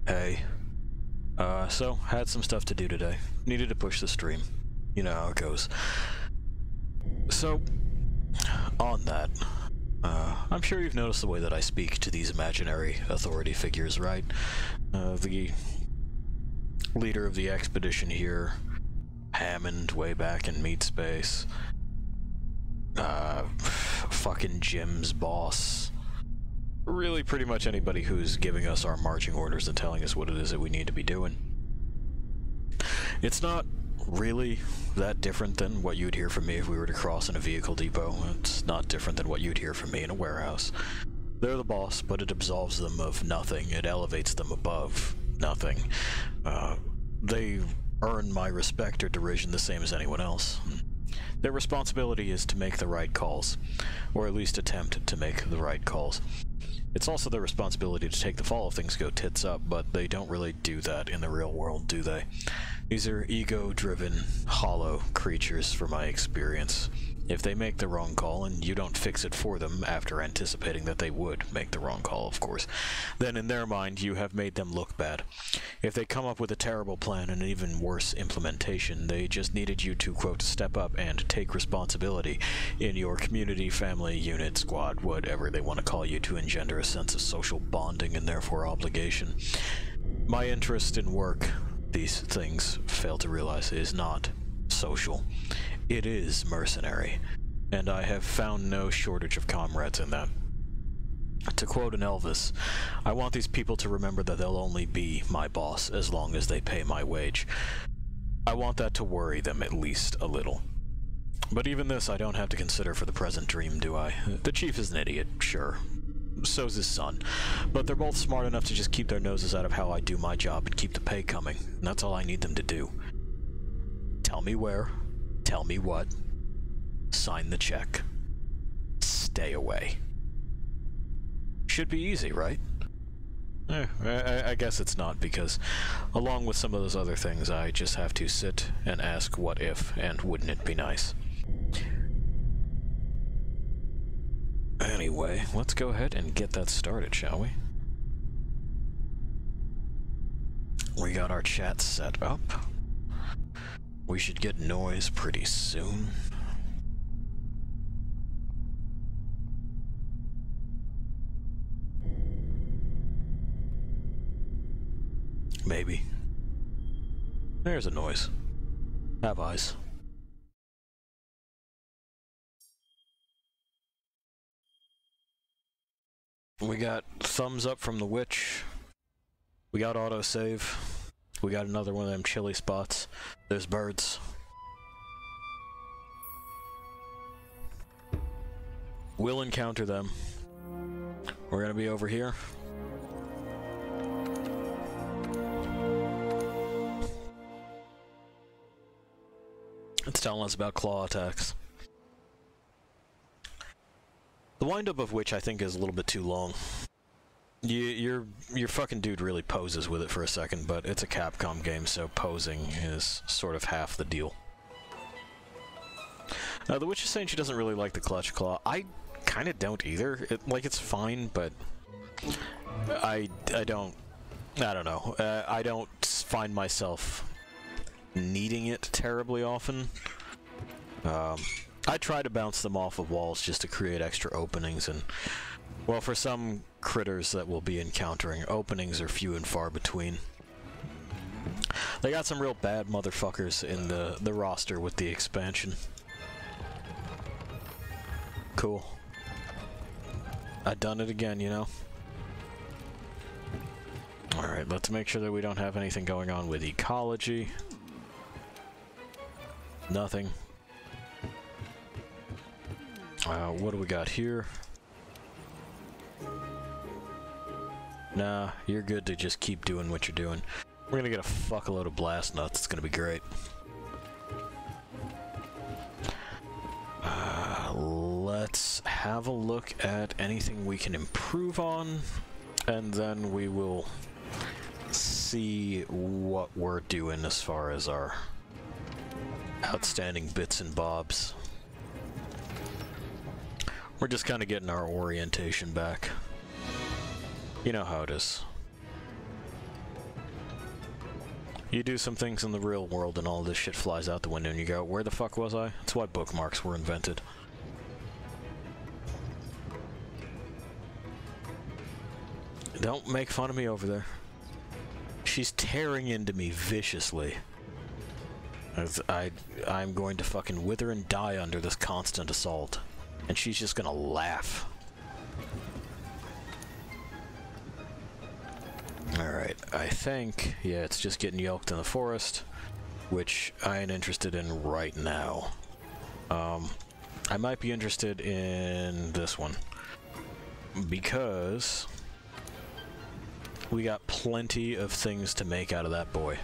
Hey. So, had some stuff to do today. Needed to push the stream. You know how it goes. So, on that, I'm sure you've noticed the way that I speak to these imaginary authority figures, right? The leader of the expedition here, Hammond way back in Meat Space, fucking Jim's boss. Really pretty much anybody who's giving us our marching orders and telling us what it is that we need to be doing. It's not really that different than what you'd hear from me if we were to cross in a vehicle depot. It's not different than what you'd hear from me in a warehouse. They're the boss, but it absolves them of nothing. It elevates them above nothing. They earn my respect or derision the same as anyone else. Their responsibility is to make the right calls, or at least attempt to make the right calls. It's also their responsibility to take the fall if things go tits up, but they don't really do that in the real world, do they? These are ego-driven, hollow creatures from my experience. If they make the wrong call, and you don't fix it for them after anticipating that they would make the wrong call, of course, then in their mind you have made them look bad. If they come up with a terrible plan and an even worse implementation, they just needed you to, quote, step up and take responsibility in your community, family, unit, squad, whatever they want to call you, to engender a sense of social bonding and therefore obligation. My interest in work, these things fail to realize, is not social. It is mercenary, and I have found no shortage of comrades in that. To quote an Elvis, I want these people to remember that they'll only be my boss as long as they pay my wage. I want that to worry them at least a little. But even this I don't have to consider for the present dream, do I? The chief is an idiot, sure. So's his son. But they're both smart enough to just keep their noses out of how I do my job and keep the pay coming. And that's all I need them to do. Tell me where. Tell me what. Sign the check. Stay away. Should be easy, right? I guess it's not, because along with some of those other things, I just have to sit and ask what if, and wouldn't it be nice? Anyway, let's go ahead and get that started, shall we? We got our chat set up. We should get noise pretty soon. Maybe. There's a noise. Have eyes. We got thumbs up from the witch. We got autosave. We got another one of them chilly spots. There's birds. We'll encounter them. We're gonna be over here. It's telling us about claw attacks. The windup of which I think is a little bit too long. Your fucking dude really poses with it for a second, but it's a Capcom game, so posing is sort of half the deal. The witch is saying she doesn't really like the clutch claw. I kind of don't either. It's fine, but I don't know. I don't find myself needing it terribly often. I try to bounce them off of walls just to create extra openings, and well, for some critters that we'll be encountering, openings are few and far between. They got some real bad motherfuckers in the roster with the expansion. Cool. I done it again, you know? Alright, let's make sure that we don't have anything going on with ecology. Nothing. What do we got here? Nah, you're good to just keep doing what you're doing. We're gonna get a fuckload of blast nuts. It's gonna be great. Let's have a look at anything we can improve on, and then we will see what we're doing as far as our outstanding bits and bobs. We're just kind of getting our orientation back. You know how it is. You do some things in the real world and all this shit flies out the window and you go, where the fuck was I? That's why bookmarks were invented. Don't make fun of me over there. She's tearing into me viciously. I'm going to fucking wither and die under this constant assault. And she's just gonna laugh. Alright, I think, yeah, it's just getting yoked in the forest, which I ain't interested in right now. I might be interested in this one, because we got plenty of things to make out of that boy.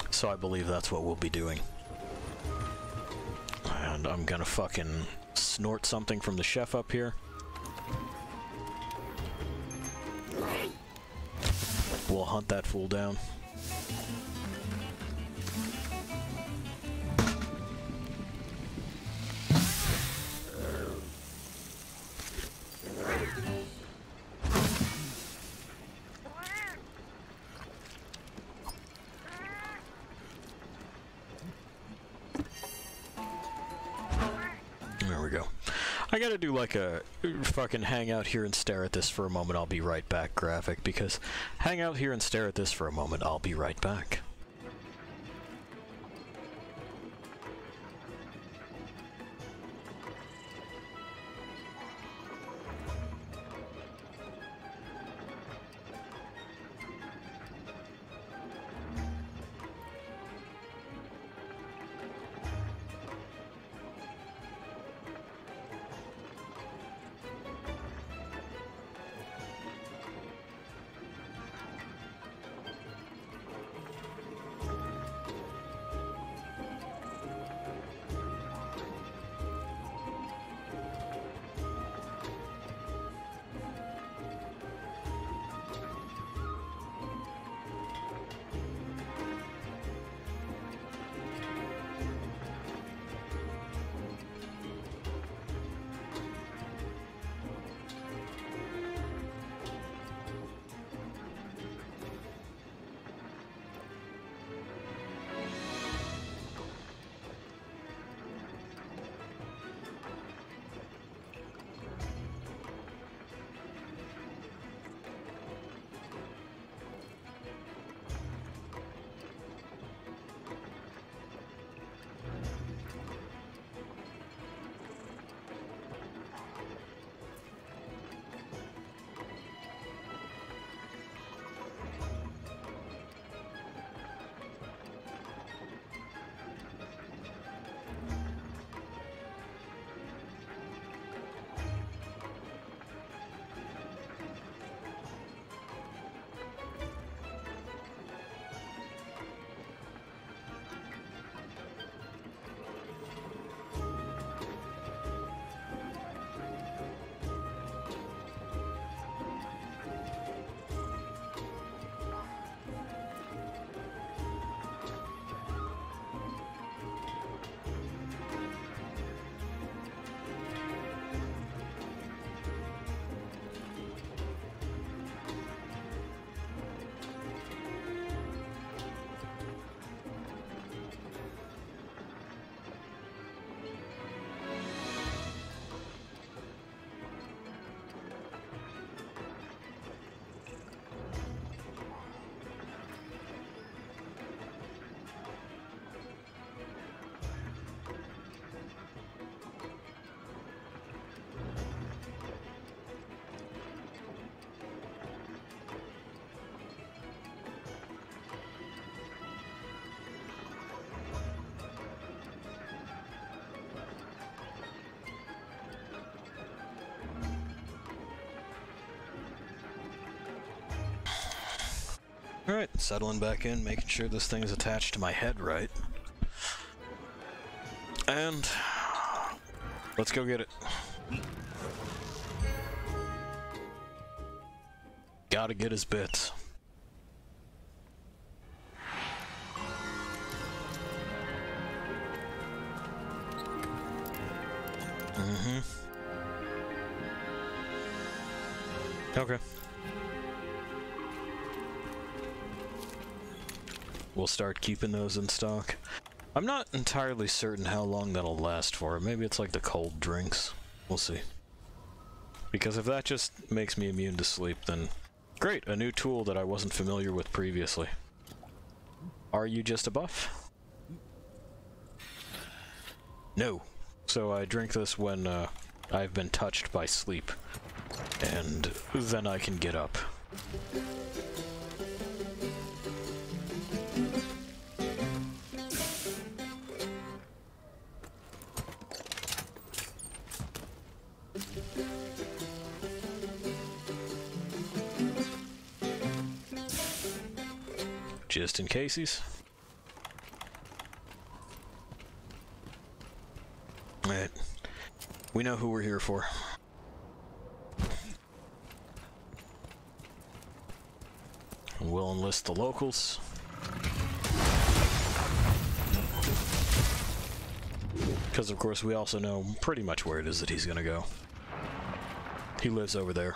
So I believe that's what we'll be doing. And I'm gonna fucking snort something from the chef up here. We'll hunt that fool down. There we go. I gotta do like a fucking hang out here and stare at this for a moment, I'll be right back graphic, because hang out here and stare at this for a moment, I'll be right back. Alright, settling back in, making sure this thing's attached to my head right. And let's go get it. Gotta get his bits. we'll start keeping those in stock. I'm not entirely certain how long that'll last for. Maybe it's like the cold drinks. We'll see. Because if that just makes me immune to sleep, then great, a new tool that I wasn't familiar with previously. Are you just a buff? No. So I drink this when I've been touched by sleep, and then I can get up. Just in cases. Alright. We know who we're here for. We'll enlist the locals. Because of course we also know pretty much where it is that he's gonna go. He lives over there.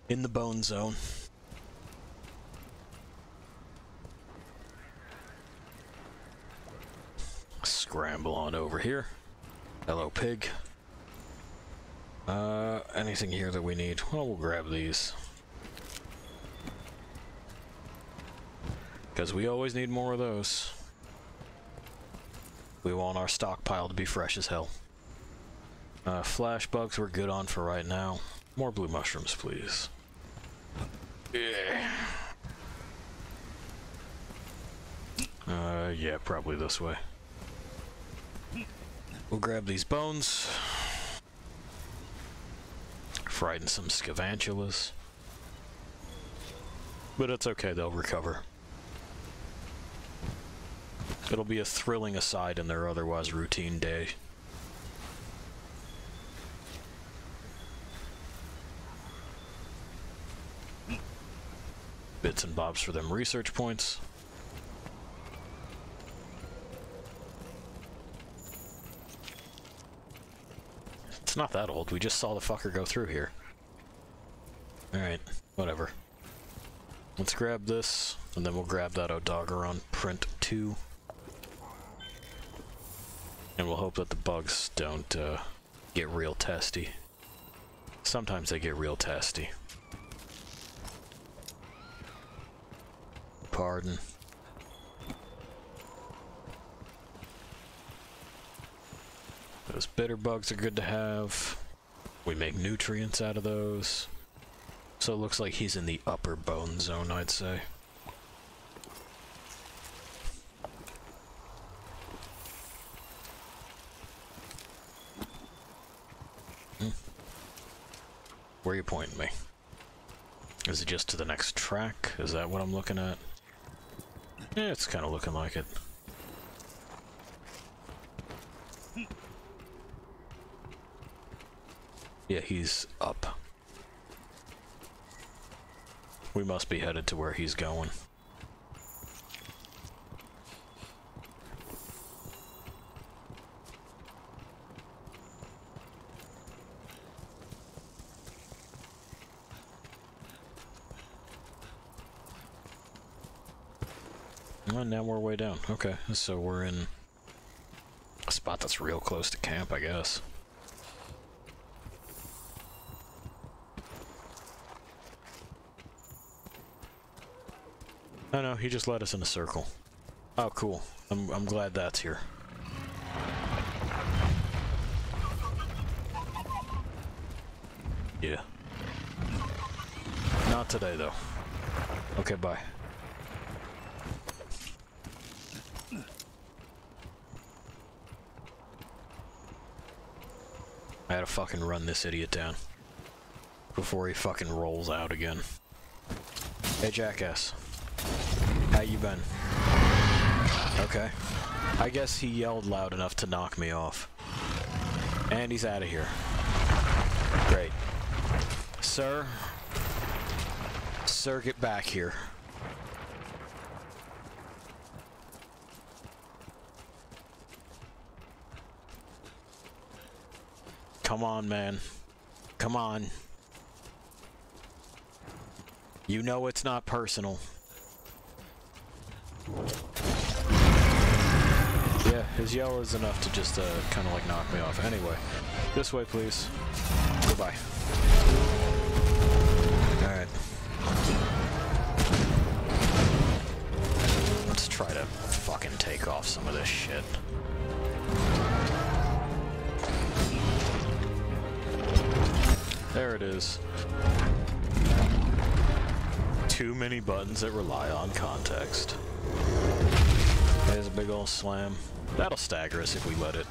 In the bone zone. Scramble on over here. Hello, pig. Anything here that we need? Well, we'll grab these. Because we always need more of those. We want our stockpile to be fresh as hell. Flash bugs we're good on for right now. More blue mushrooms, please. Yeah, probably this way. We'll grab these bones. Frighten some scavantulas. But it's okay, they'll recover. It'll be a thrilling aside in their otherwise routine day. Bits and bobs for them research points. It's not that old, we just saw the fucker go through here. Alright, whatever. Let's grab this, and then we'll grab that Odogaron print 2. And we'll hope that the bugs don't get real testy. Sometimes they get real testy. Pardon. Those bitter bugs are good to have. We make nutrients out of those. So it looks like he's in the upper bone zone, I'd say. Where are you pointing me? Is it just to the next track? Is that what I'm looking at? Yeah, it's kind of looking like it. Yeah, he's up. We must be headed to where he's going. And now we're way down. Okay, so we're in a spot that's real close to camp, I guess. Oh no, he just led us in a circle. Oh, cool. I'm glad that's here. Yeah. Not today, though. Okay, bye. I had to fucking run this idiot down before he fucking rolls out again. Hey, jackass. How you been? Okay. I guess he yelled loud enough to knock me off. And he's out of here. Great. Sir? Sir, get back here. Come on, man. Come on. You know it's not personal. Yeah, his yell is enough to just kind of like knock me off. Anyway, this way, please. Goodbye. Alright. Let's try to fucking take off some of this shit. There it is. Too many buttons that rely on context. There's a big old slam. That'll stagger us if we let it.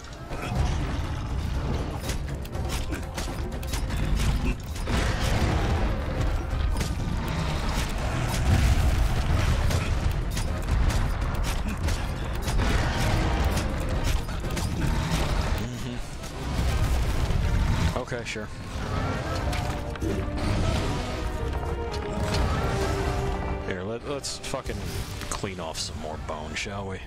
Okay, sure. Here, let's fucking clean off some more bone, shall we?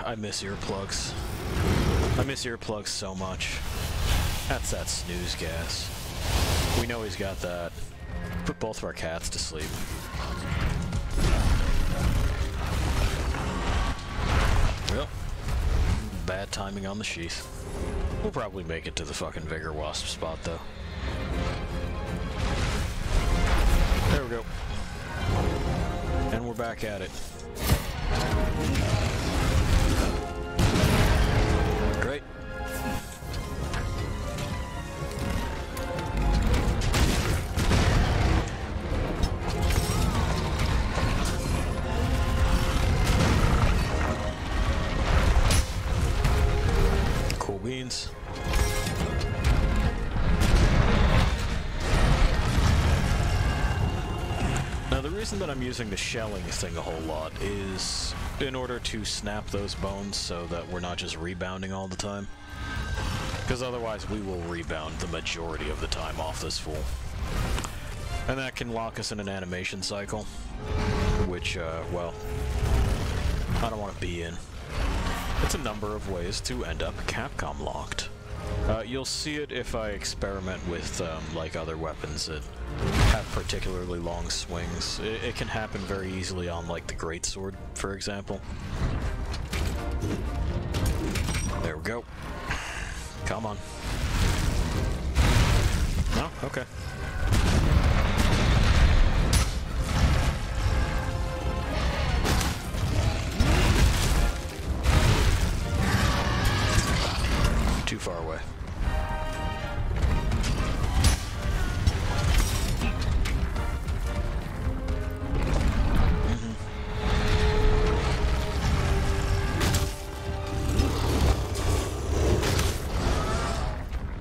I miss earplugs. I miss earplugs so much. That's that snooze gas. We know he's got that. Put both of our cats to sleep. Well, bad timing on the sheath. We'll probably make it to the fucking Vigor Wasp spot, though. There we go. And we're back at it. Great. Cool beans. Now, the reason that I'm using the shelling thing a whole lot is in order to snap those bones so that we're not just rebounding all the time. Because otherwise we will rebound the majority of the time off this fool. And that can lock us in an animation cycle, which, well, I don't want to be in. It's a number of ways to end up Capcom locked. You'll see it if I experiment with, like, other weapons that have particularly long swings. It can happen very easily on, like, the Greatsword, for example. There we go. Come on. No? Okay. Too far away.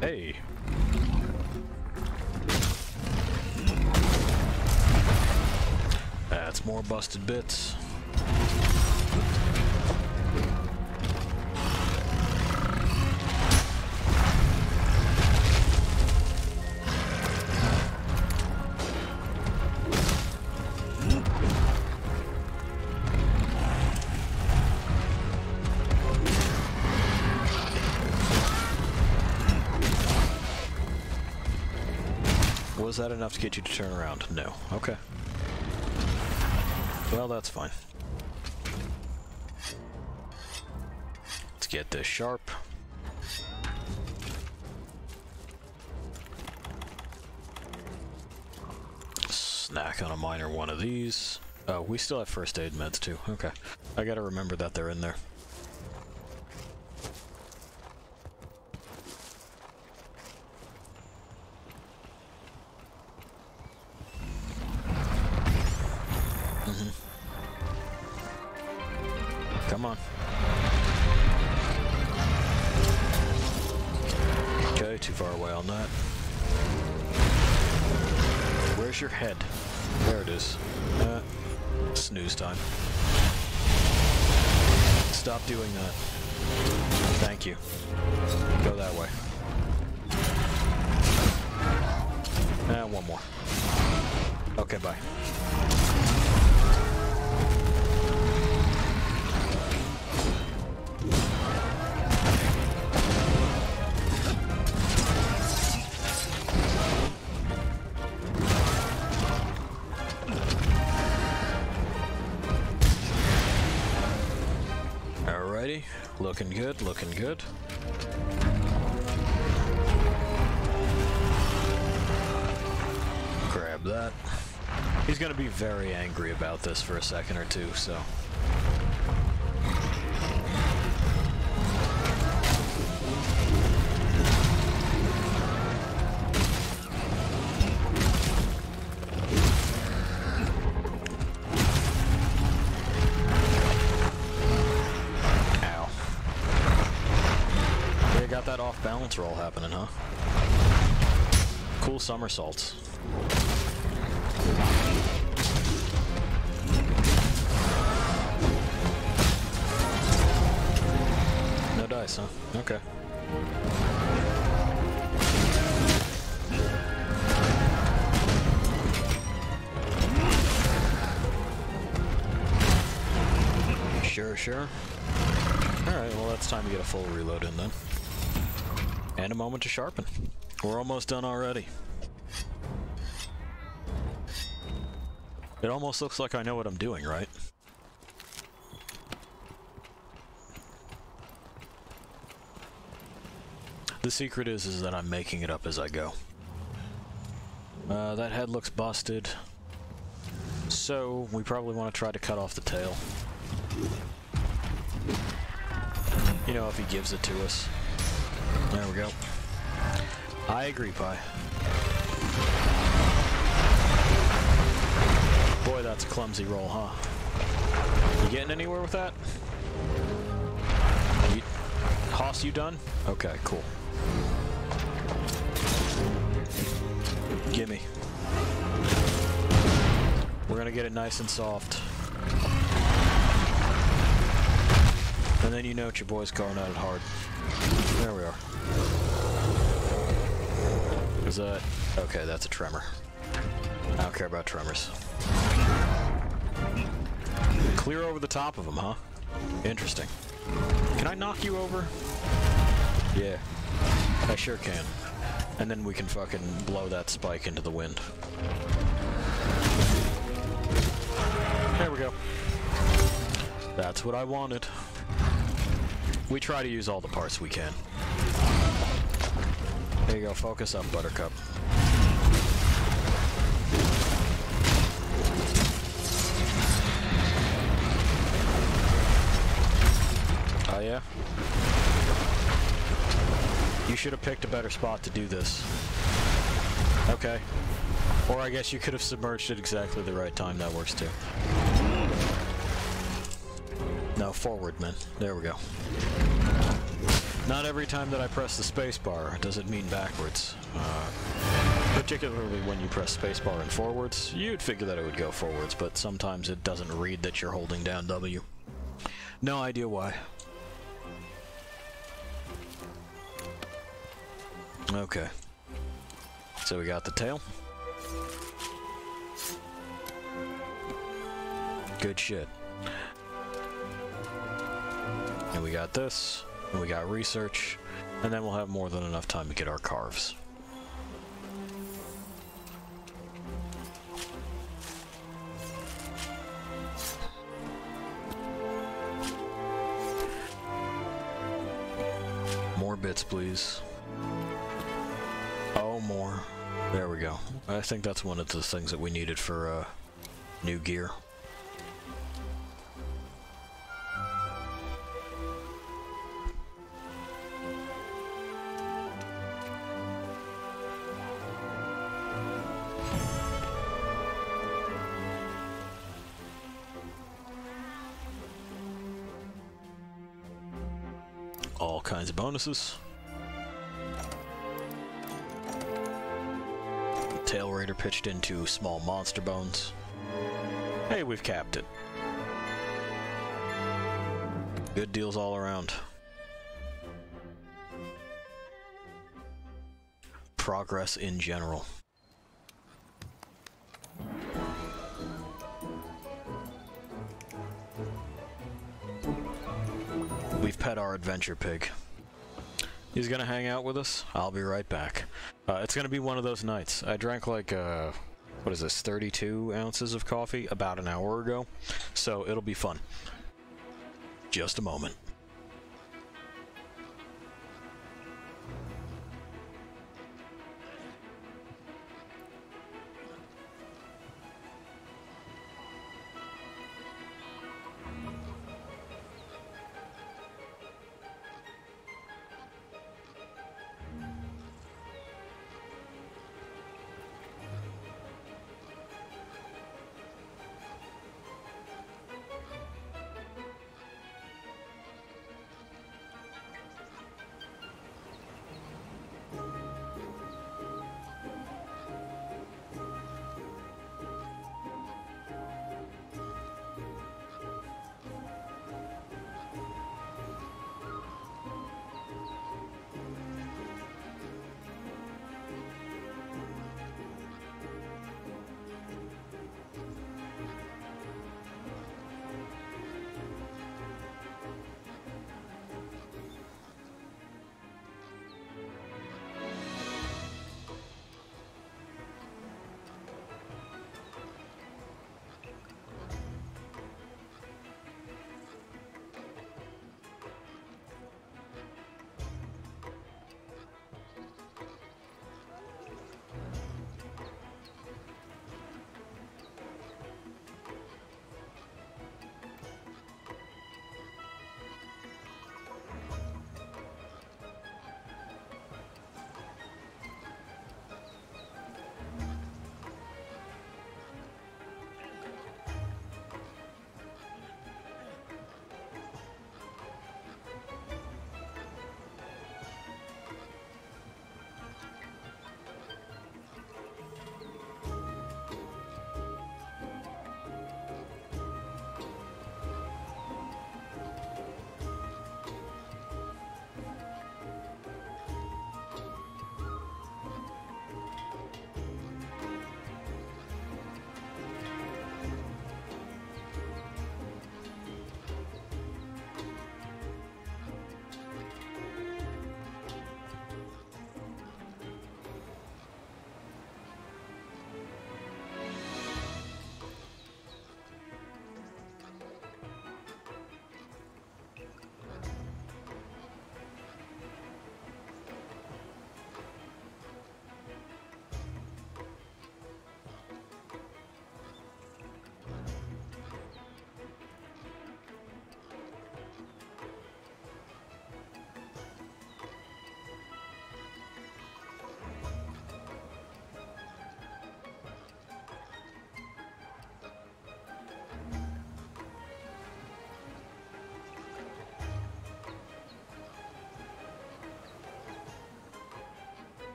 Hey. That's more busted bits. Was that enough to get you to turn around? No. Okay. Well, that's fine. Let's get this sharp. Snack on a minor one of these. Oh, we still have first aid meds too. Okay. I gotta remember that they're in there. Come on. Okay, too far away on that. Where's your head? There it is. Snooze time. Stop doing that. Thank you. Go that way. And one more. Okay, bye. Alrighty, looking good, looking good. Grab that. He's gonna be very angry about this for a second or two, so... That off balance roll happening, huh? Cool somersaults. No dice, huh? Okay. Sure, sure. Alright, well that's time to get a full reload in then. And a moment to sharpen. We're almost done already. It almost looks like I know what I'm doing, right? The secret is that I'm making it up as I go. That head looks busted. So, we probably want to try to cut off the tail. You know, if he gives it to us. There we go. I agree, Pi. Boy, that's a clumsy roll, huh? You getting anywhere with that? Hoss, you done? Okay, cool. Gimme. We're gonna get it nice and soft. And then you know your boy's going at it hard. There we are. Is that... Okay, that's a tremor. I don't care about tremors. Clear over the top of them, huh? Interesting. Can I knock you over? Yeah. I sure can. And then we can fucking blow that spike into the wind. There we go. That's what I wanted. We try to use all the parts we can. There you go, focus up, Buttercup. Oh yeah? You should have picked a better spot to do this. Okay. Or I guess you could have submerged at exactly the right time, that works too. No, forward, man. There we go. Not every time that I press the spacebar does it mean backwards. Particularly when you press spacebar and forwards, you'd figure that it would go forwards, but sometimes it doesn't read that you're holding down W. No idea why. Okay. So we got the tail. Good shit. And we got this, and we got research, and then we'll have more than enough time to get our carves. More bits, please. Oh, more. There we go. I think that's one of the things that we needed for new gear. All kinds of bonuses. Tail Raider pitched into small monster bones. Hey, we've capped it. Good deals all around. Progress in general. We've pet our adventure pig. He's gonna hang out with us. I'll be right back. It's gonna be one of those nights. I drank like, what is this, 32 ounces of coffee about an hour ago. So it'll be fun. Just a moment.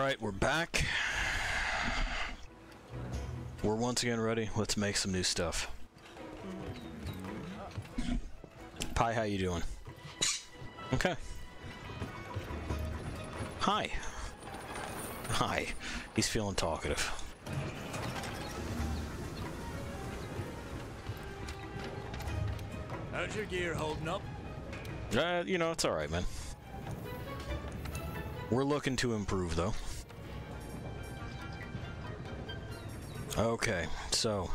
Alright, we're back. We're once again ready. Let's make some new stuff. Pi, how you doing? Okay. Hi. Hi. He's feeling talkative. How's your gear holding up? You know, it's alright, man. We're looking to improve, though. Okay, so...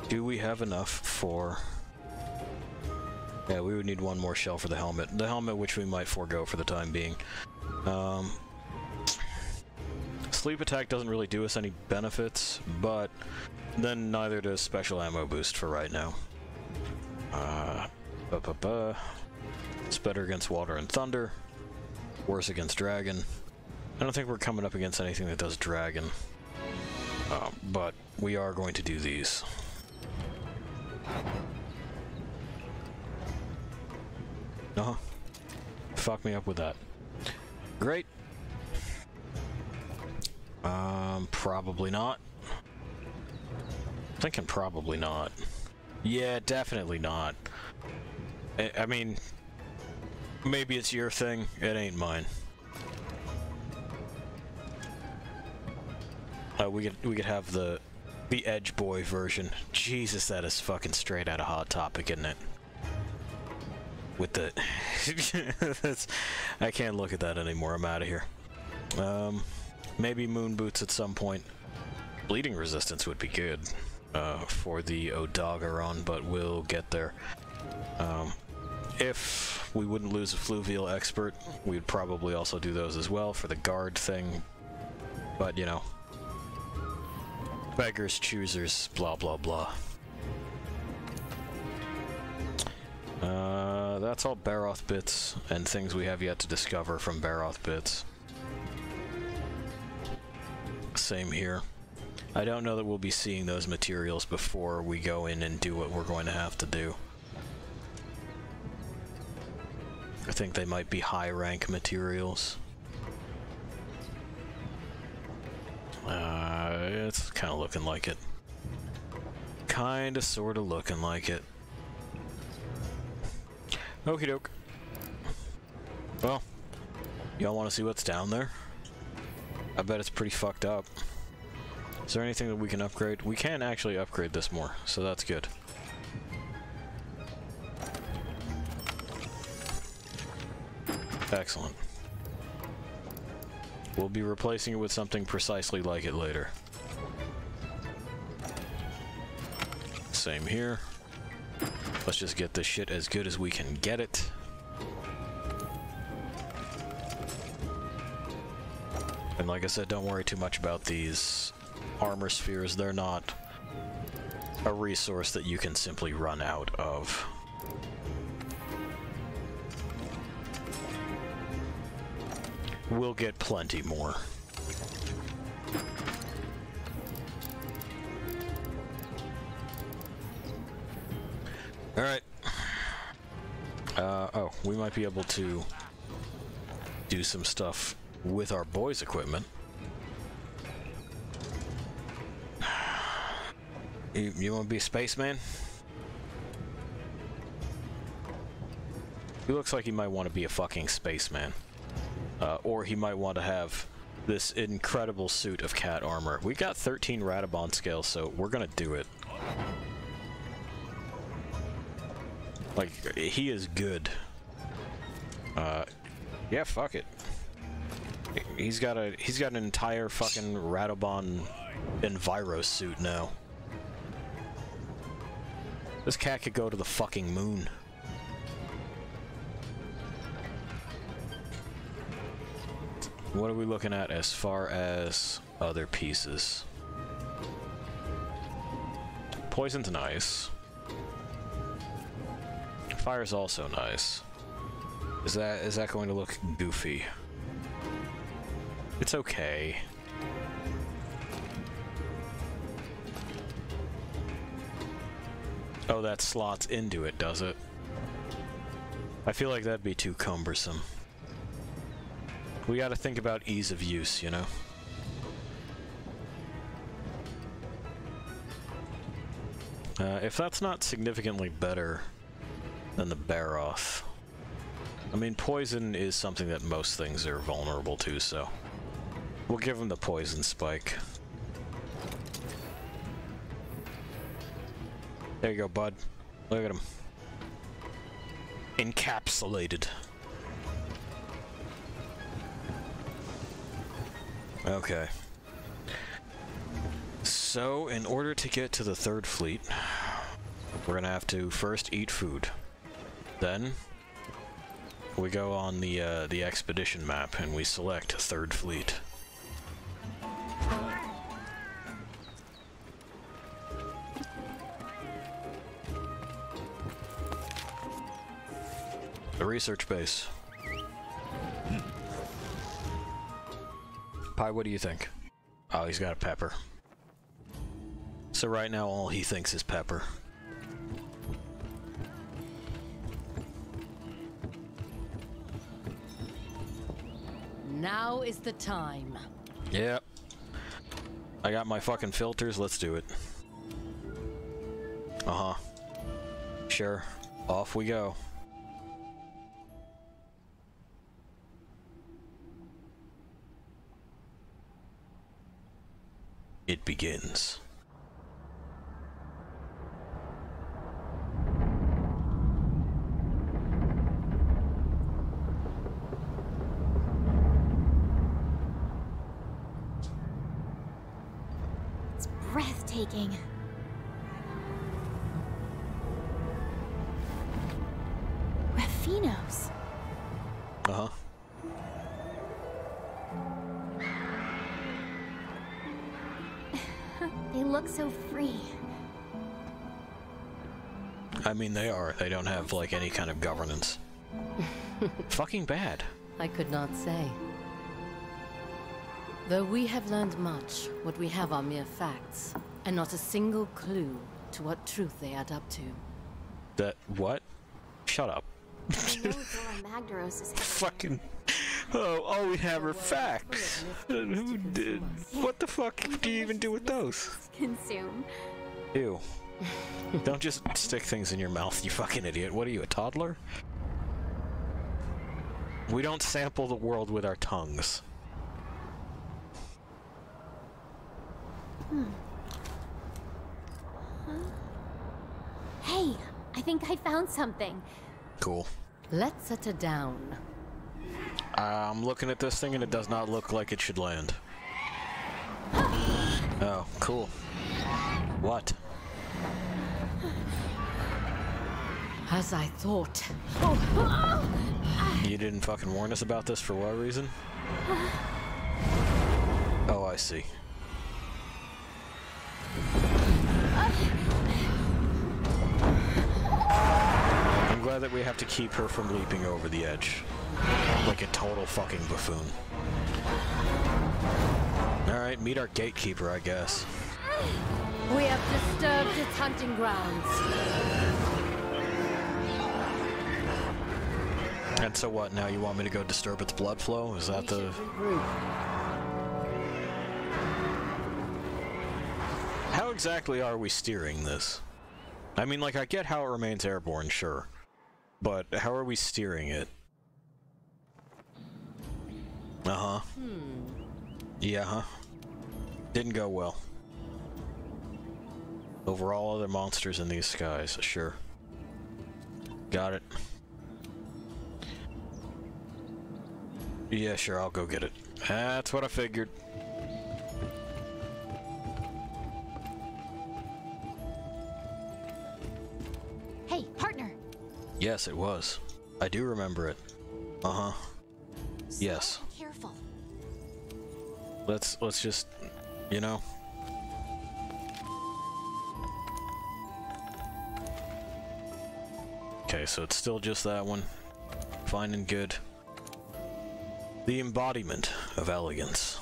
do we have enough for... yeah, we would need one more shell for the helmet. The helmet, which we might forego for the time being. Sleep attack doesn't really do us any benefits, but then neither does special ammo boost for right now. It's better against water and thunder, worse against dragon. I don't think we're coming up against anything that does dragon, but we are going to do these. Uh-huh. Fuck me up with that. Great. Probably not. Thinking probably not. Yeah, definitely not. I mean, maybe it's your thing, it ain't mine. We could have the Edge Boy version. Jesus, that is fucking straight out of Hot Topic, isn't it? With the... I can't look at that anymore, I'm out of here. Maybe moon boots at some point. Bleeding resistance would be good for the Odagaron, but we'll get there. If we wouldn't lose a Fluvial Expert, we'd probably also do those as well for the guard thing. But, you know, beggars, choosers, blah blah blah. That's all Baroth bits and things we have yet to discover from Baroth bits. Same here. I don't know that we'll be seeing those materials before we go in and do what we're going to have to do. I think they might be high rank materials. It's kind of looking like it. Kinda sorta looking like it. Okie doke. Well, y'all want to see what's down there? I bet it's pretty fucked up. Is there anything that we can upgrade? We can actually upgrade this more, so that's good. Excellent. We'll be replacing it with something precisely like it later. Same here. Let's just get this shit as good as we can get it. And like I said, don't worry too much about these armor spheres. They're not a resource that you can simply run out of. We'll get plenty more. Alright. Oh, we might be able to do some stuff with our boys' equipment. You want to be a spaceman? He looks like he might want to be a fucking spaceman. Or he might want to have this incredible suit of cat armor. We got 13 Radabon scales, so we're gonna do it. Like, he is good. Yeah, fuck it. He's got an entire fucking Radabon Enviro suit now. This cat could go to the fucking moon. What are we looking at as far as other pieces? Poison's nice. Fire's also nice. Is that going to look goofy? It's okay. Oh, that slots into it, does it? I feel like that'd be too cumbersome. We gotta think about ease of use, you know? If that's not significantly better than the Barroth. I mean, poison is something that most things are vulnerable to, so we'll give him the poison spike. There you go, bud. Look at him. Encapsulated. Okay. So, in order to get to the third fleet, we're gonna have to first eat food. Then, we go on the expedition map and we select third fleet. The research base. Pi, what do you think? Oh, he's got a pepper. So right now all he thinks is pepper. Now is the time. Yep. I got my fucking filters, let's do it. Uh-huh. Sure. Off we go. It begins. It's breathtaking. Raffinos. Uh-huh. They look so free. I mean, they are. They don't have, like, any kind of governance. Fucking bad. I could not say. Though we have learned much, what we have are mere facts, and not a single clue to what truth they add up to. That what? Shut up. I know Dora Magdaros is Fucking. Oh, all we have are facts. Who did? What the fuck do you even do with those? consume. Ew. Don't just stick things in your mouth, you fucking idiot. What are you, a toddler? We don't sample the world with our tongues. Hey, I think I found something. Cool. Let's set her down. I'm looking at this thing and it does not look like it should land. Oh, cool. What? As I thought. You didn't fucking warn us about this for what reason? Oh, I see. I'm glad that we have to keep her from leaping over the edge. Like a total fucking buffoon. Alright, meet our gatekeeper, I guess. We have disturbed its hunting grounds. And so what, now you want me to go disturb its blood flow? Is that the... How exactly are we steering this? I mean, like, I get how it remains airborne, sure. But how are we steering it? Uh-huh. Yeah, huh? Didn't go well. Over all other monsters in these skies, sure. Got it. Yeah, sure, I'll go get it. That's what I figured. Hey, partner. Yes, it was. I do remember it. Uh-huh. Yes. Careful. Let's just, you know. Okay, so it's still just that one. Fine and good. The embodiment of elegance.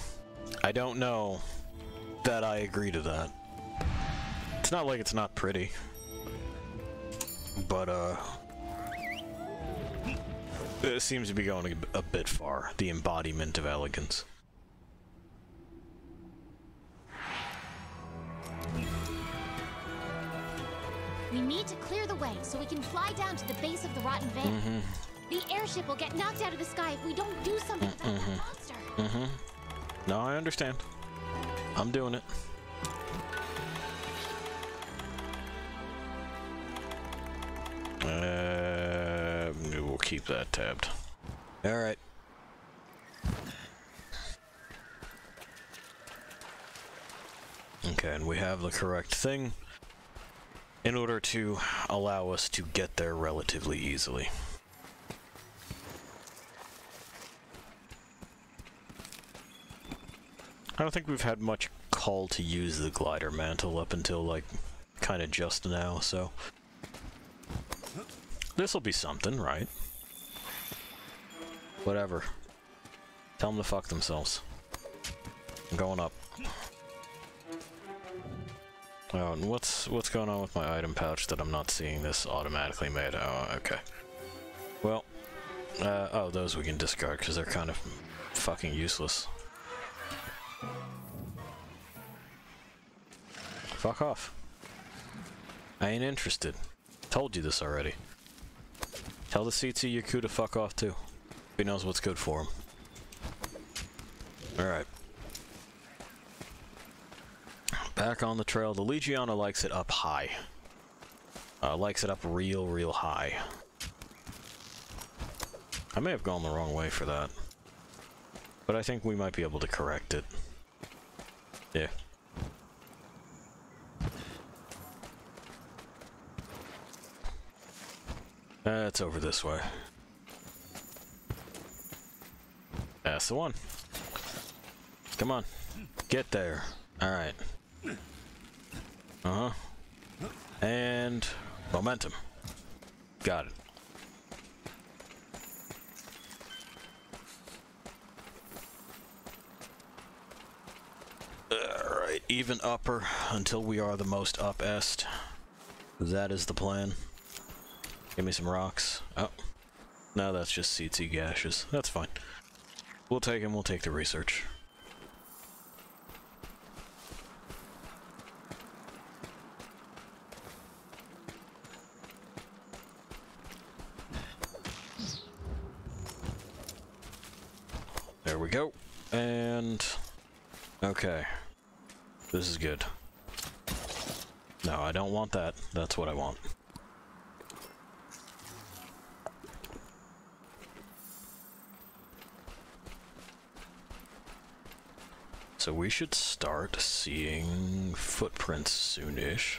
I don't know that I agree to that. It's not like it's not pretty. But, It seems to be going a bit far. The embodiment of elegance. We need to clear the way so we can fly down to the base of the rotten van. The airship will get knocked out of the sky if we don't do something about that monster. No, I understand. I'm doing it. We'll keep that tabbed. Alright. Okay, and we have the correct thing in order to allow us to get there relatively easily. I don't think we've had much call to use the glider mantle up until, like, kind of just now, so... This'll be something, right? Whatever. Tell them to fuck themselves. I'm going up. Oh, and what's going on with my item pouch that I'm not seeing this automatically made? Oh, okay. Well, oh, those we can discard because they're kind of fucking useless. Fuck off. I ain't interested. Told you this already. Tell the CT Yaku to fuck off too. He knows what's good for him. Alright. Back on the trail. The Legiana likes it up high. Likes it up real high. I may have gone the wrong way for that. But I think we might be able to correct it. Yeah. It's over this way. That's the one. Come on. Get there. Alright. Uh-huh. And... momentum. Got it. Alright, even upper until we are the most up-est. That is the plan. Give me some rocks. Oh. No, that's just CT gashes. That's fine. We'll take him, we'll take the research. There we go. And... okay. This is good. No, I don't want that. That's what I want. So we should start seeing footprints soonish.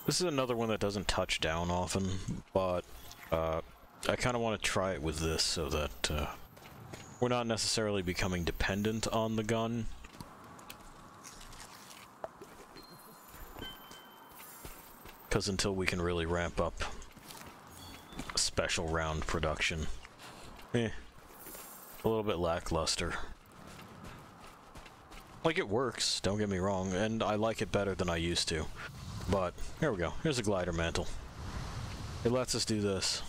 This is another one that doesn't touch down often, but I kind of want to try it with this so that we're not necessarily becoming dependent on the gun. Because until we can really ramp up special round production, a little bit lackluster. Like, it works, don't get me wrong, and I like it better than I used to. But, here we go. Here's a glider mantle. It lets us do this.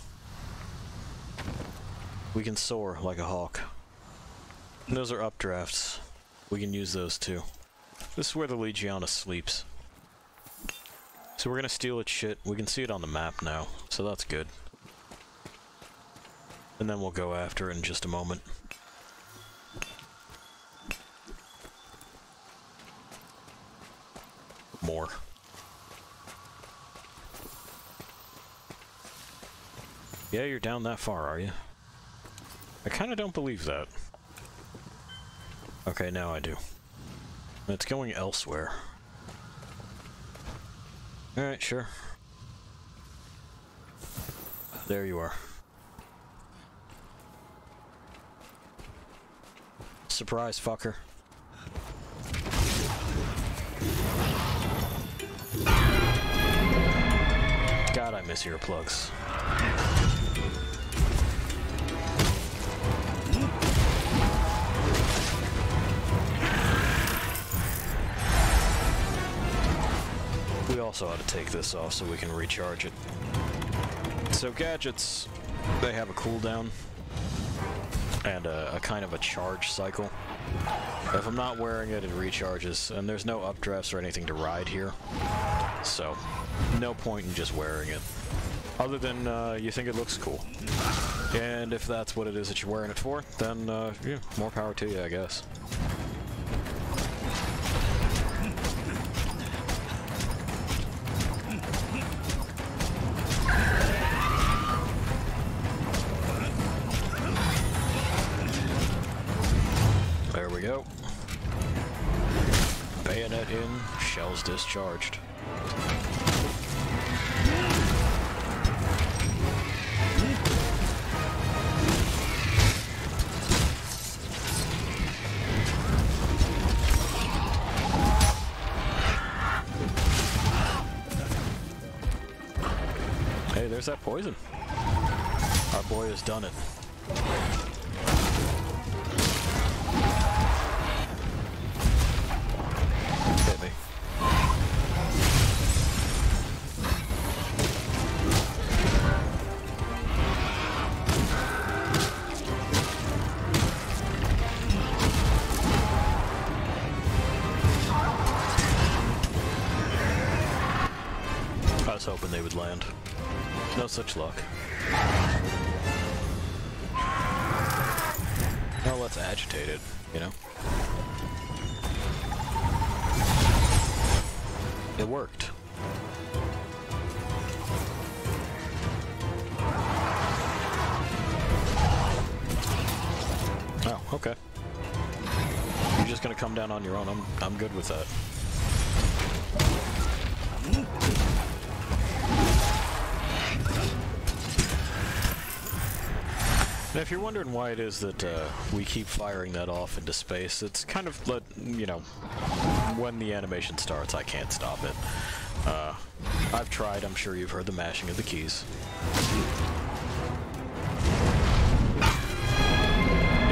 We can soar like a hawk. And those are updrafts. We can use those too. This is where the Legiana sleeps. So we're gonna steal its shit. We can see it on the map now, so that's good. And then we'll go after it in just a moment. More. Yeah, you're down that far, are you? I kinda don't believe that. Okay, now I do. It's going elsewhere. Alright, sure. There you are. Surprise, fucker. God, I miss earplugs. We also ought to take this off so we can recharge it. So gadgets, they have a cooldown and a kind of a charge cycle. If I'm not wearing it, it recharges, and there's no updrafts or anything to ride here, so no point in just wearing it, other than you think it looks cool. And if that's what it is that you're wearing it for, then yeah, more power to you, I guess. There we go. Bayonet in, shells discharged. Hey, there's that poison. Our boy has done it. Hit me. I was hoping they would land. No such luck. Well, let's agitate it, you know? It worked. Oh, okay. You're just gonna come down on your own. I'm good with that. Now, if you're wondering why it is that we keep firing that off into space, it's kind of, you know, when the animation starts, I can't stop it. I've tried, I'm sure you've heard the mashing of the keys.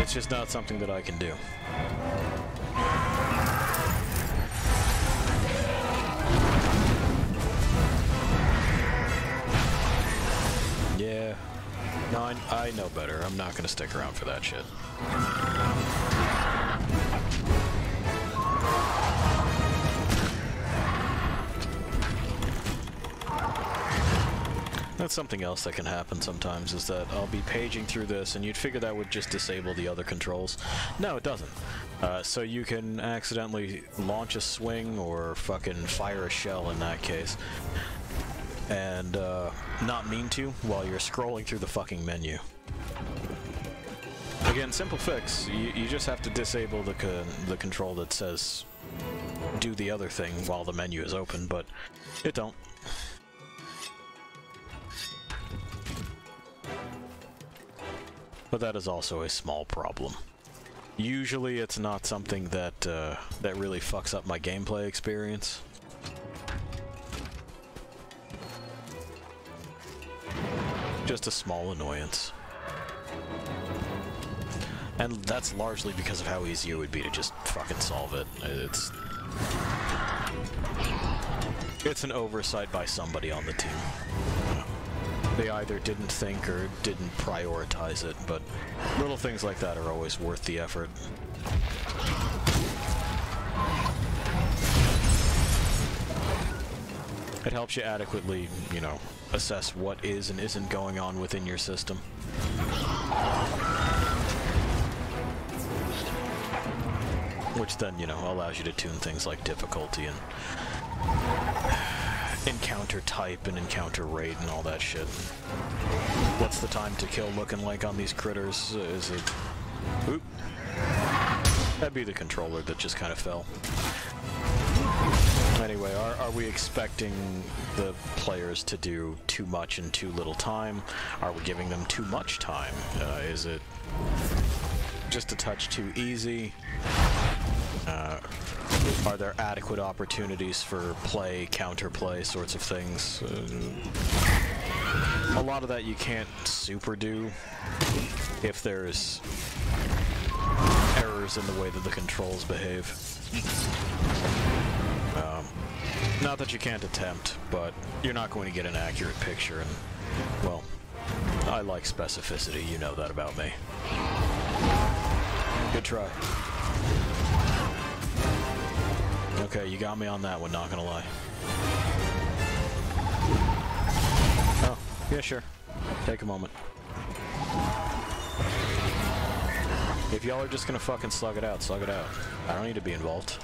It's just not something that I can do. Yeah. No, I know better. I'm not gonna stick around for that shit. That's something else that can happen sometimes, is that I'll be paging through this and you'd figure that would just disable the other controls. No, it doesn't. So you can accidentally launch a swing or fucking fire a shell in that case, and not mean to while you're scrolling through the fucking menu. Again, simple fix. You just have to disable the control that says do the other thing while the menu is open, but it don't. But that is also a small problem. Usually it's not something that that really fucks up my gameplay experience. Just a small annoyance. And that's largely because of how easy it would be to just fucking solve it. It's an oversight by somebody on the team. They either didn't think or didn't prioritize it, but little things like that are always worth the effort. It helps you adequately, you know, assess what is and isn't going on within your system. Which then, you know, allows you to tune things like difficulty and encounter type and encounter rate and all that shit. What's the time to kill looking like on these critters? Is it... Oop. That'd be the controller that just kind of fell. Anyway, are we expecting the players to do too much in too little time? Are we giving them too much time? Is it just a touch too easy? Are there adequate opportunities for play, counterplay sorts of things? A lot of that you can't super do if there's errors in the way that the controls behave. Not that you can't attempt, but you're not going to get an accurate picture, and, well, I like specificity, you know that about me. Good try. Okay, you got me on that one, not gonna lie. Oh, yeah, sure. Take a moment. If y'all are just gonna fucking slug it out, slug it out. I don't need to be involved.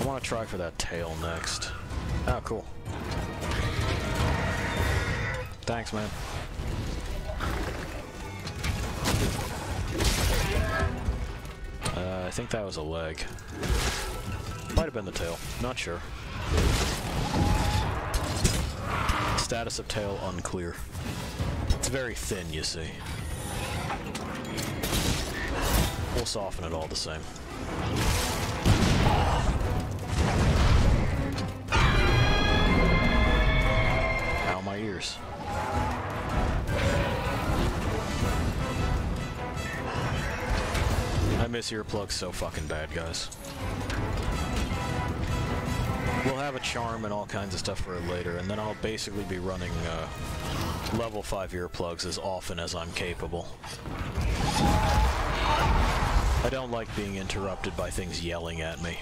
I want to try for that tail next. Oh, cool. Thanks, man. I think that was a leg. Might have been the tail. Not sure. Status of tail unclear. It's very thin, you see. We'll soften it all the same. Ow, my ears. I miss earplugs so fucking bad, guys. We'll have a charm and all kinds of stuff for it later, and then I'll basically be running level 5 earplugs as often as I'm capable. I don't like being interrupted by things yelling at me.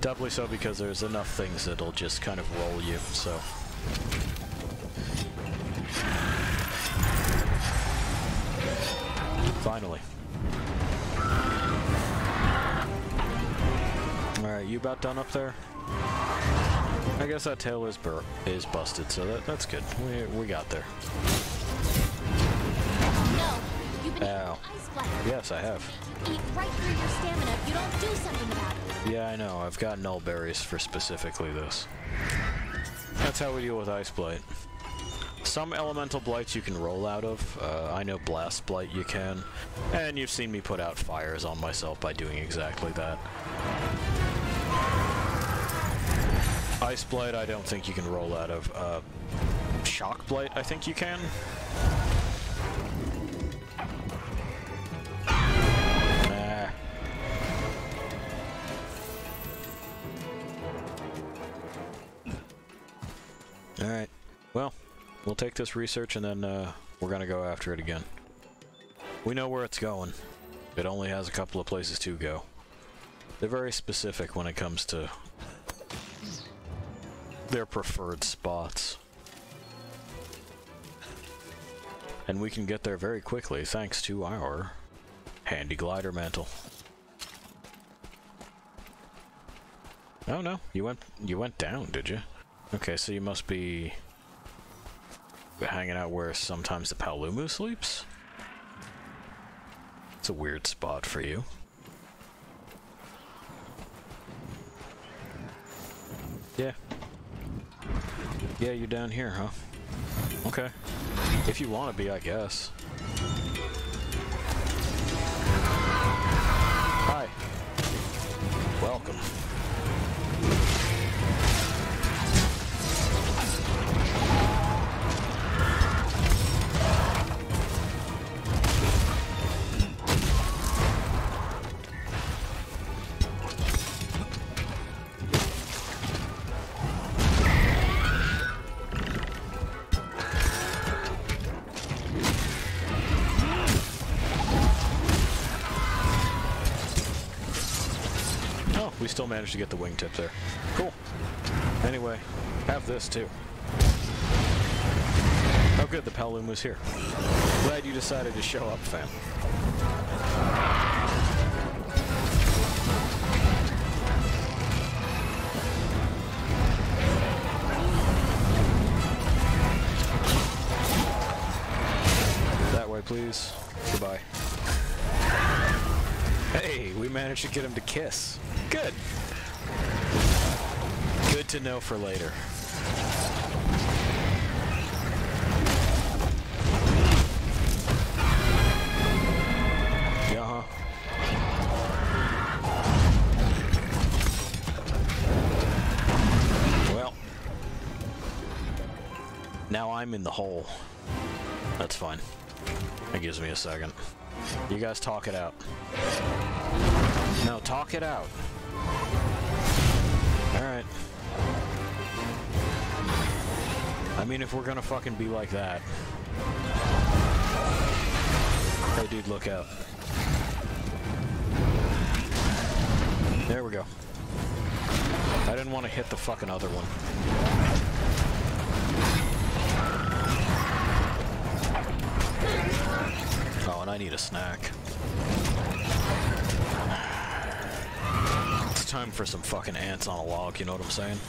Doubly so because there's enough things that'll just kind of roll you, so... Finally. Alright, you about done up there? I guess that tail is busted, so that's good. We got there. No, you've been Ow. ice blast. Yes, I have. Eat right through your stamina if you don't do something about it. Yeah, I know. I've got null berries for specifically this. That's how we deal with Ice Blight. Some elemental blights you can roll out of. I know Blast Blight you can. And you've seen me put out fires on myself by doing exactly that. Ice Blight I don't think you can roll out of. Shock Blight I think you can. Alright, well, we'll take this research and then we're gonna go after it again. We know where it's going. It only has a couple of places to go. They're very specific when it comes to their preferred spots. And we can get there very quickly thanks to our handy glider mantle. Oh no, you went down, did you? Okay, so you must be hanging out where sometimes the Palumu sleeps? It's a weird spot for you. Yeah. Yeah, you're down here, huh? Okay. If you want to be, I guess. Hi. Welcome. We still managed to get the wingtip there. Cool. Anyway, have this too. Oh good, the Palumu was here. Glad you decided to show up, fam. That way, please. Goodbye. Hey, we managed to get him to kiss. Good. Good to know for later. Yeah. Well. Now I'm in the hole. That's fine. That gives me a second. You guys talk it out. No, talk it out. Alright. I mean, if we're gonna fucking be like that. Hey, dude, look out. There we go. I didn't want to hit the fucking other one. Oh, and I need a snack. It's time for some fucking ants on a log, you know what I'm saying?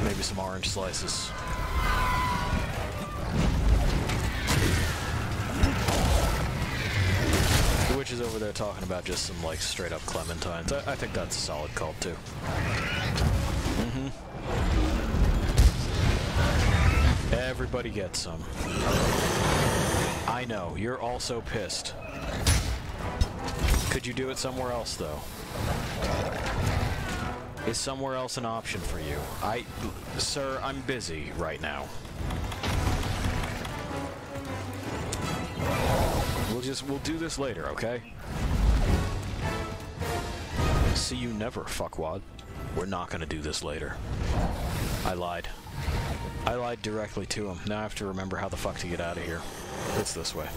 Maybe some orange slices. The witch is over there talking about just some, like, straight-up clementines. I think that's a solid call, too. Everybody gets some. I know, you're also pissed. Could you do it somewhere else, though? Is somewhere else an option for you? Sir, I'm busy right now. We'll do this later, okay? See you never, fuckwad. We're not gonna do this later. I lied. I lied directly to him. Now I have to remember how the fuck to get out of here. It's this way.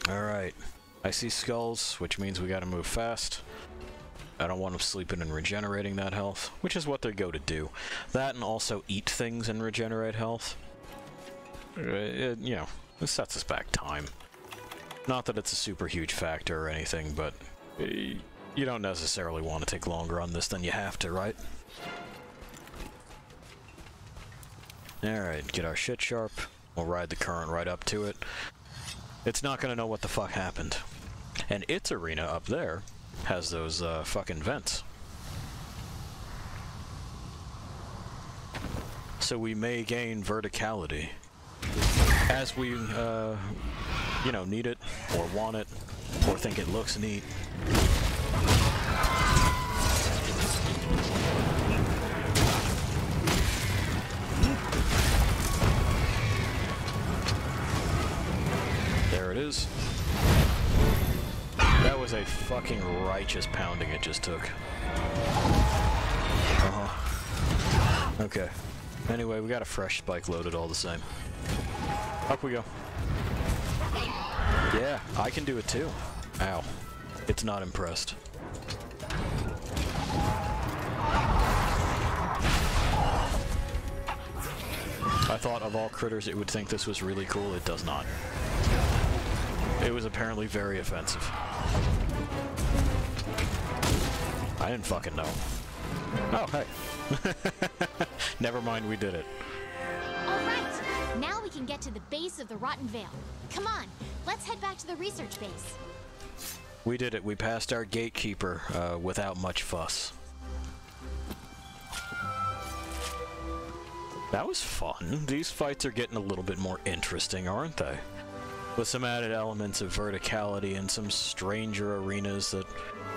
Alright. I see skulls, which means we gotta move fast. I don't want them sleeping and regenerating that health, which is what they go to do. That and also eat things and regenerate health. You know, it sets us back time. Not that it's a super huge factor or anything, but you don't necessarily want to take longer on this than you have to, right? Alright, get our shit sharp. We'll ride the current right up to it. It's not gonna know what the fuck happened. And its arena up there has those fucking vents. So we may gain verticality as we, you know, need it, or want it, or think it looks neat. There it is. That was a fucking righteous pounding it just took. Okay. Anyway, we got a fresh spike loaded all the same. Up we go. Yeah, I can do it too. Ow. It's not impressed. I thought of all critters it would think this was really cool. It does not. It was apparently very offensive. I didn't fucking know. Oh, hey. Never mind, we did it. Alright, now we can get to the base of the Rotten Vale. Come on, let's head back to the research base. We did it. We passed our gatekeeper without much fuss. That was fun. These fights are getting a little bit more interesting, aren't they? With some added elements of verticality and some stranger arenas that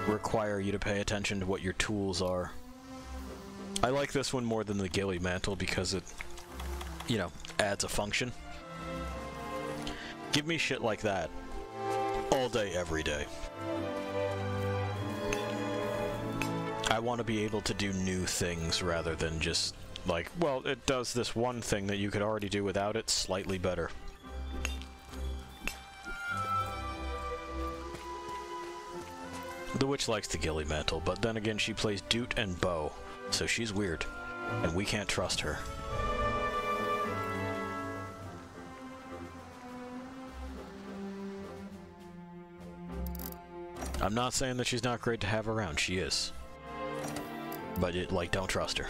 require you to pay attention to what your tools are. I like this one more than the ghillie mantle because it, you know, adds a function. Give me shit like that all day, every day. I want to be able to do new things rather than just like, well, it does this one thing that you could already do without it slightly better. The witch likes the ghillie mantle, but then again she plays Doot and Bow, so she's weird, and we can't trust her. I'm not saying that she's not great to have around, she is. But like, don't trust her.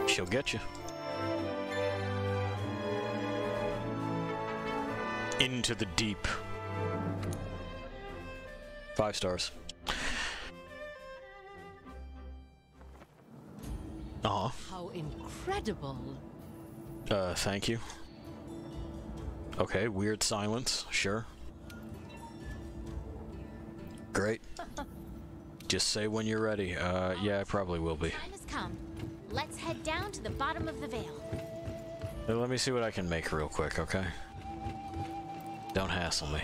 She'll get you. Into the deep. 5 stars. Aw. How incredible. Thank you. Okay, weird silence, sure. Great. Just say when you're ready. Yeah, I probably will be. Time has come. Let's head down to the bottom of the veil. Let me see what I can make real quick, okay? Don't hassle me.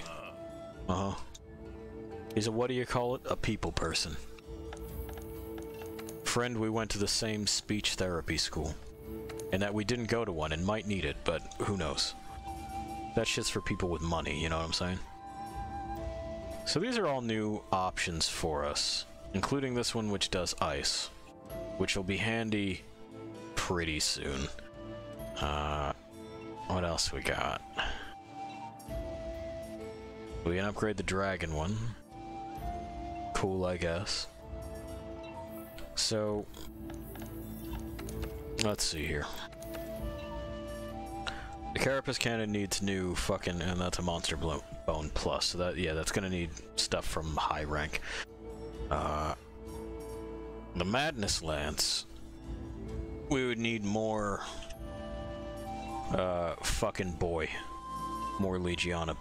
Uh-huh. He's a, what do you call it? A people person. Friend, we went to the same speech therapy school. And that we didn't go to one and might need it, but who knows? That shit's for people with money, you know what I'm saying? So these are all new options for us, including this one which does ice, which will be handy pretty soon. What else we got? We can upgrade the dragon one. Cool, I guess. So, let's see here. The Carapace Cannon needs new fucking, and that's a Monster Bone Plus, so that, yeah, that's gonna need stuff from high rank. The Madness Lance, we would need more, fucking boy, more Legiana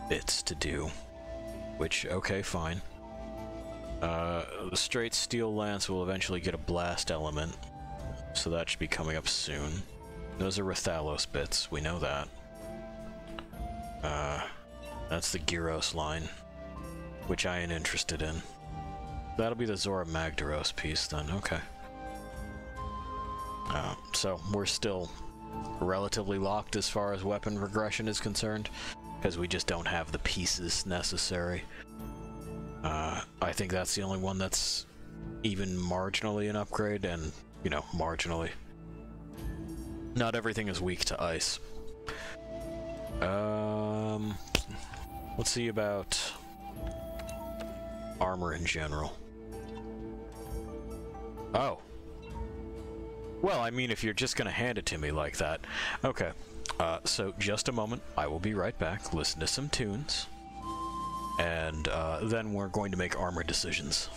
bits to do, which, okay, fine. The straight steel lance will eventually get a blast element, so that should be coming up soon. Those are Rathalos bits, we know that. That's the Gyros line, which I ain't interested in. That'll be the Zora Magdaros piece then, okay. So we're still relatively locked as far as weapon regression is concerned, because we just don't have the pieces necessary. I think that's the only one that's even marginally an upgrade, and, you know, marginally. Not everything is weak to ice. Let's see about armor in general. Oh. Well, I mean, if you're just gonna hand it to me like that. Okay. So just a moment. I will be right back. Listen to some tunes. And then we're going to make armor decisions.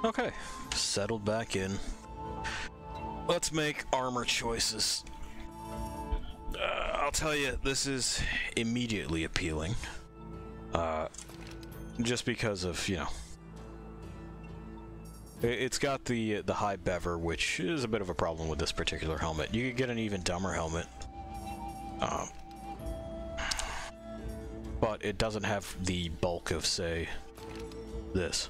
Okay, settled back in. Let's make armor choices. I'll tell you, this is immediately appealing. Just because of, you know... It's got the high bever, which is a bit of a problem with this particular helmet. You could get an even dumber helmet. But it doesn't have the bulk of, say, this.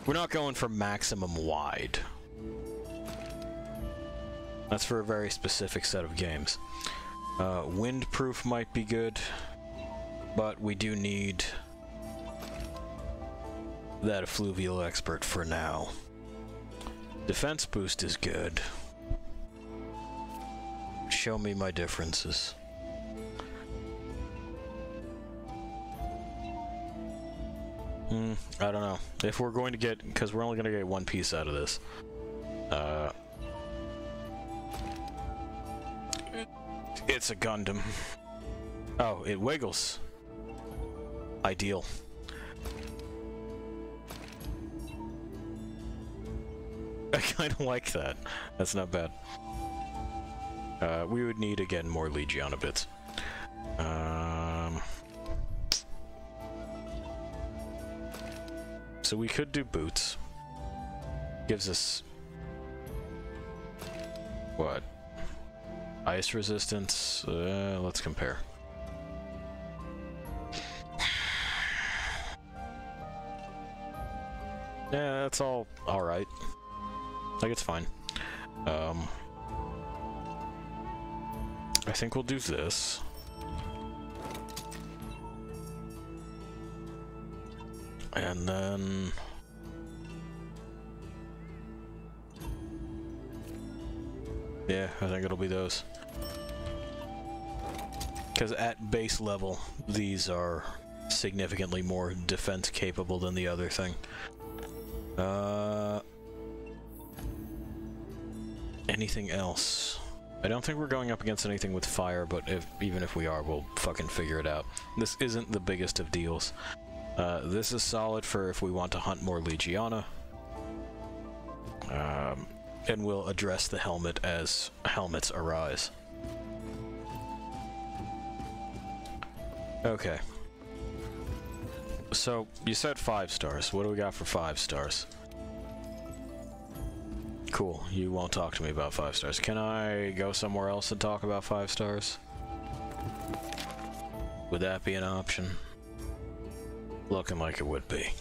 We're not going for maximum wide. That's for a very specific set of games. Windproof might be good, but we do need that effluvial expert for now. Defense boost is good. Show me my differences. I don't know. If we're going to get... because we're only going to get one piece out of this. It's a Gundam. Oh, it wiggles. Ideal. I kind of like that. That's not bad. We would need, again, more Legiana bits. So we could do boots. Gives us... what? Ice resistance? Let's compare. Yeah, that's all alright. Like, it's fine. I think we'll do this. And then... yeah, I think it'll be those. Because at base level, these are significantly more defense capable than the other thing. Anything else? I don't think we're going up against anything with fire, but even if we are, we'll fucking figure it out. This isn't the biggest of deals. This is solid for if we want to hunt more Legiana. And we'll address the helmet as helmets arise. Okay. So, you said 5 stars. What do we got for 5 stars? Cool. You won't talk to me about 5 stars. Can I go somewhere else and talk about 5 stars? Would that be an option? Looking like it would be.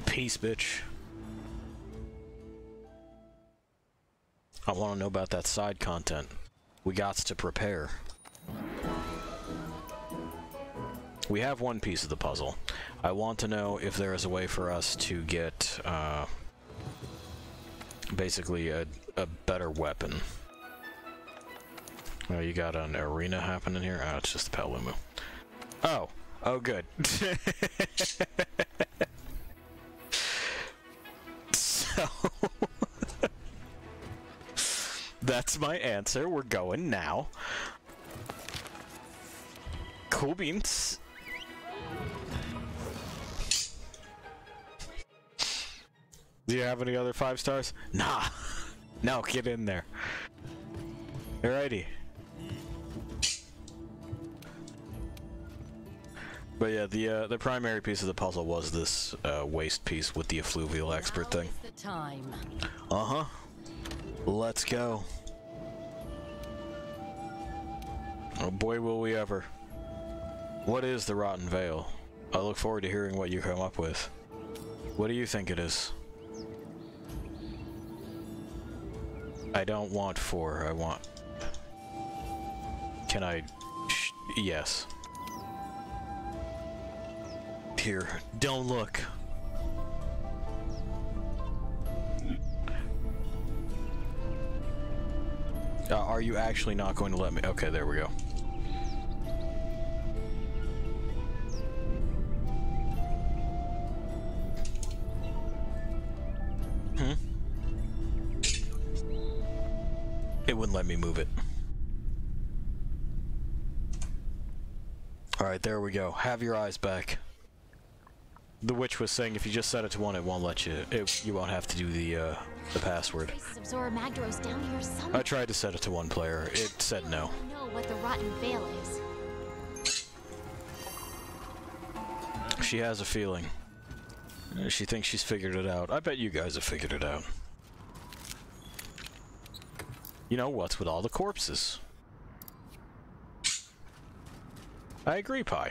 Peace, bitch. I want to know about that side content. We gots to prepare. We have one piece of the puzzle. I want to know if there is a way for us to get, basically a better weapon. Oh, you got an arena happening here? Oh, it's just the Palumu. Oh. Oh, good. So... that's my answer. We're going now. Cool beans. Do you have any other 5 stars? Nah. No, get in there. Alrighty. But yeah, the primary piece of the puzzle was this waist piece with the effluvial expert thing. Uh-huh. Let's go. Oh boy, will we ever. What is the Rotten Veil? I look forward to hearing what you come up with. What do you think it is? I don't want 4, I want... Can I... yes. Here, don't look. Are you actually not going to let me? Okay, there we go. It wouldn't let me move it. Alright, there we go. Have your eyes back. The witch was saying if you just set it to 1, it won't let you. You won't have to do the password. Traces of Zora Magdaros down here somewhere. I tried to set it to 1 player. It said no. I know what the Rotten Veil is. She has a feeling. She thinks she's figured it out. I bet you guys have figured it out. You know what's with all the corpses? I agree, Pi.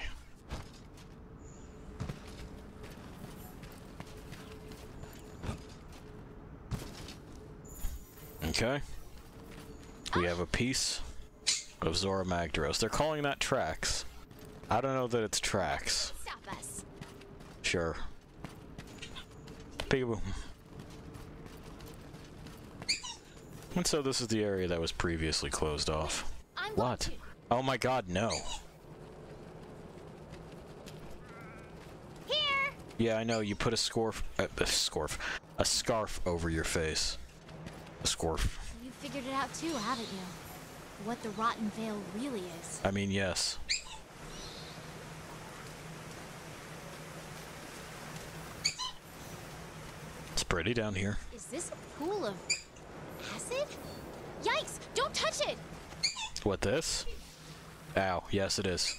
Okay. We have a piece of Zora Magdaros. They're calling that tracks. I don't know that it's tracks. Stop us. Sure. Peekaboo. And so this is the area that was previously closed off. What? Oh my god, no. Here. Yeah, I know, you put a scarf over your face. A scarf. You figured it out too, haven't you? What the Rotten Veil really is. I mean, yes. It's pretty down here. Is this a pool of acid? Yikes! Don't touch it! What, this? Ow, yes it is.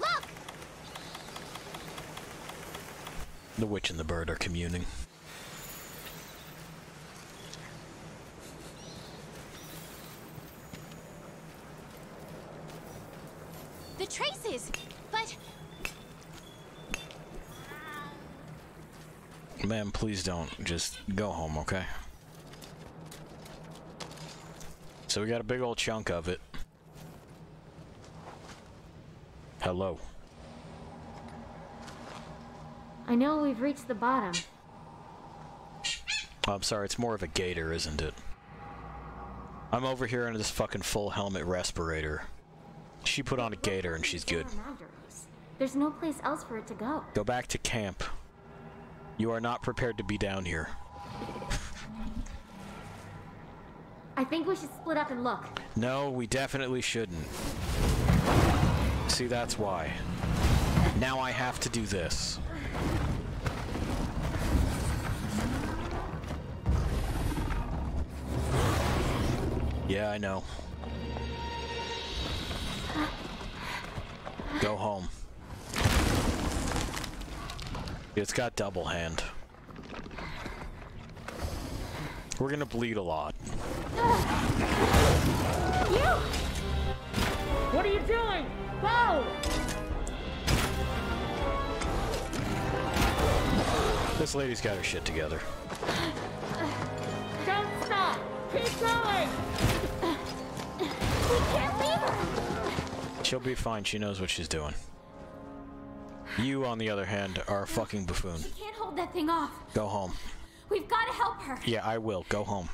Look! The witch and the bird are communing. The traces! But... Ma'am, please don't. Just go home, okay? So we got a big old chunk of it. Hello. I know we've reached the bottom. Oh, I'm sorry, it's more of a gator, isn't it? I'm over here in this fucking full helmet respirator. She put on a gator and she's good. There's no place else for it to go. Go back to camp. You are not prepared to be down here. I think we should split up and look. No, we definitely shouldn't. See, that's why. Now I have to do this. Yeah, I know. Go home. It's got double hand. We're gonna bleed a lot. You! What are you doing? Whoa! This lady's got her shit together. Don't stop! Keep going! We can't leave her! She'll be fine. She knows what she's doing. You, on the other hand, are a fucking buffoon. She can't hold that thing off. Go home. We've got to help her. Yeah, I will. Go home.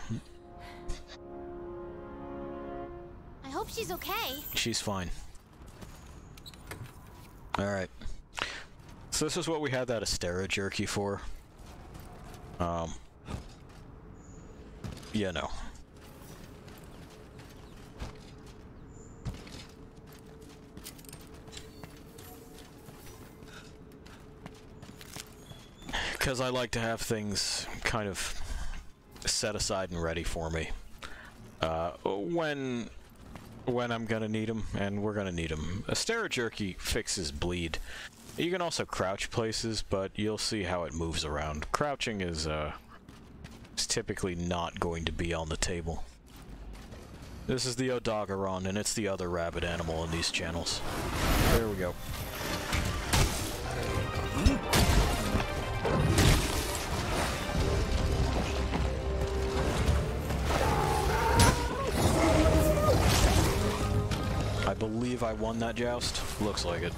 I hope she's okay. She's fine. Alright. So this is what we had that Astera jerky for. Yeah, no. Because I like to have things kind of set aside and ready for me. When I'm gonna need them, and we're gonna need them. Astera jerky fixes bleed. You can also crouch places, but you'll see how it moves around. Crouching is typically not going to be on the table. This is the Odogaron, and it's the other rabbit animal in these channels. There we go. I believe I won that joust. Looks like it.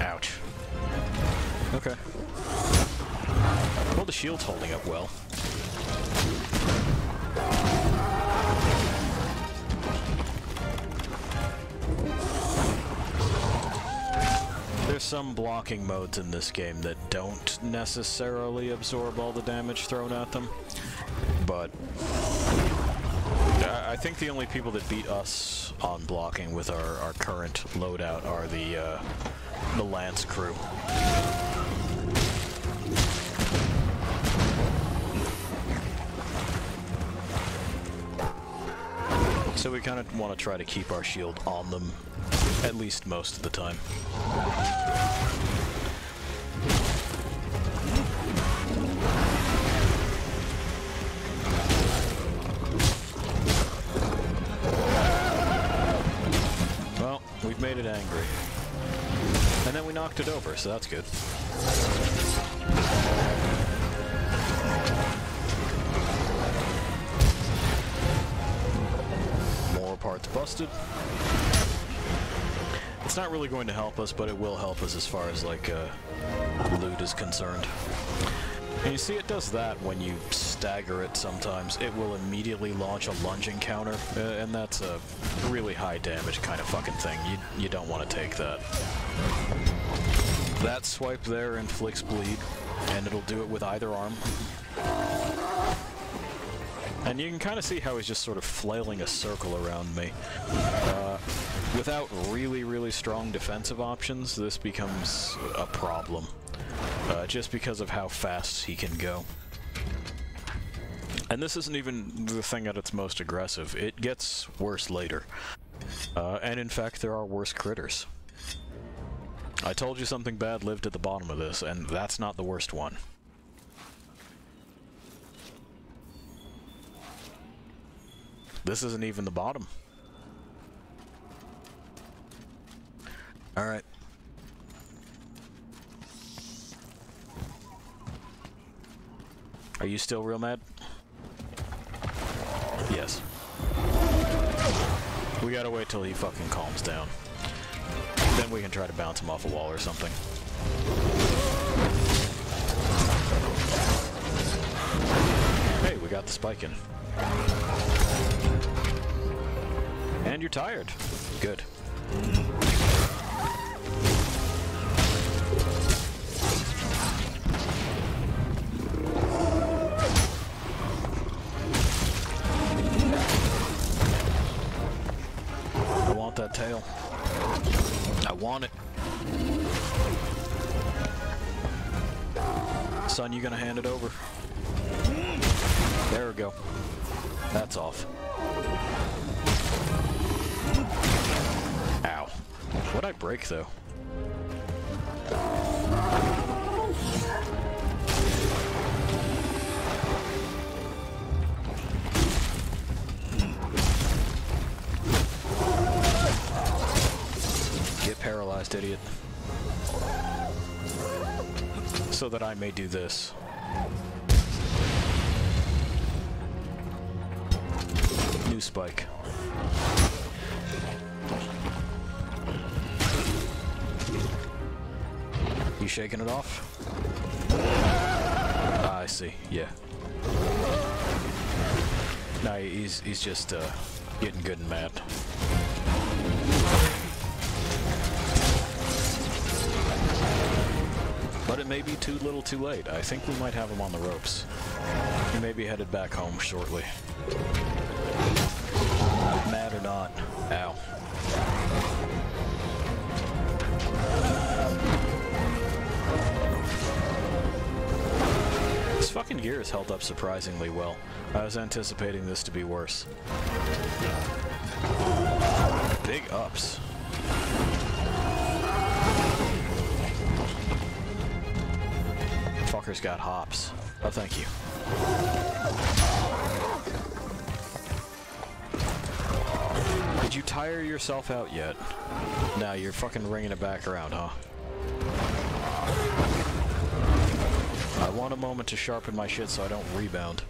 Ouch. Okay. Well, the shield's holding up well. some blocking modes in this game that don't necessarily absorb all the damage thrown at them, but I think the only people that beat us on blocking with our current loadout are the Lance crew. So we kind of want to try to keep our shield on them, at least most of the time. Well, we've made it angry. And then we knocked it over, so that's good. Parts busted. It's not really going to help us, but it will help us as far as like loot is concerned. And you see it does that when you stagger it sometimes. It will immediately launch a lunging counter, and that's a really high damage kind of fucking thing. You don't want to take that. That swipe there inflicts bleed, and it'll do it with either arm. And you can kind of see how he's just sort of flailing a circle around me. Without really, really strong defensive options, this becomes a problem. Just because of how fast he can go. And this isn't even the thing at its most aggressive. It gets worse later. And in fact, there are worse critters. I told you something bad lived at the bottom of this, and that's not the worst one. This isn't even the bottom. Alright. Are you still real mad? Yes. We gotta wait till he fucking calms down. Then we can try to bounce him off a wall or something. Hey, we got the spike in. And you're tired. Good. I want that tail. I want it. Son, you gonna hand it over? There we go. That's off. Ow. What'd I break, though? Get paralyzed, idiot. So that I may do this. New spike. You shaking it off? Ah, I see. Yeah. No, he's just getting good and mad. But it may be too little too late. I think we might have him on the ropes. He may be headed back home shortly. Mad or not. Ow. This fucking gear has held up surprisingly well. I was anticipating this to be worse. Big ups. Fucker's got hops. Oh, thank you. Did you tire yourself out yet? Now you're fucking ringing it back around, huh? I want a moment to sharpen my shit so I don't rebound.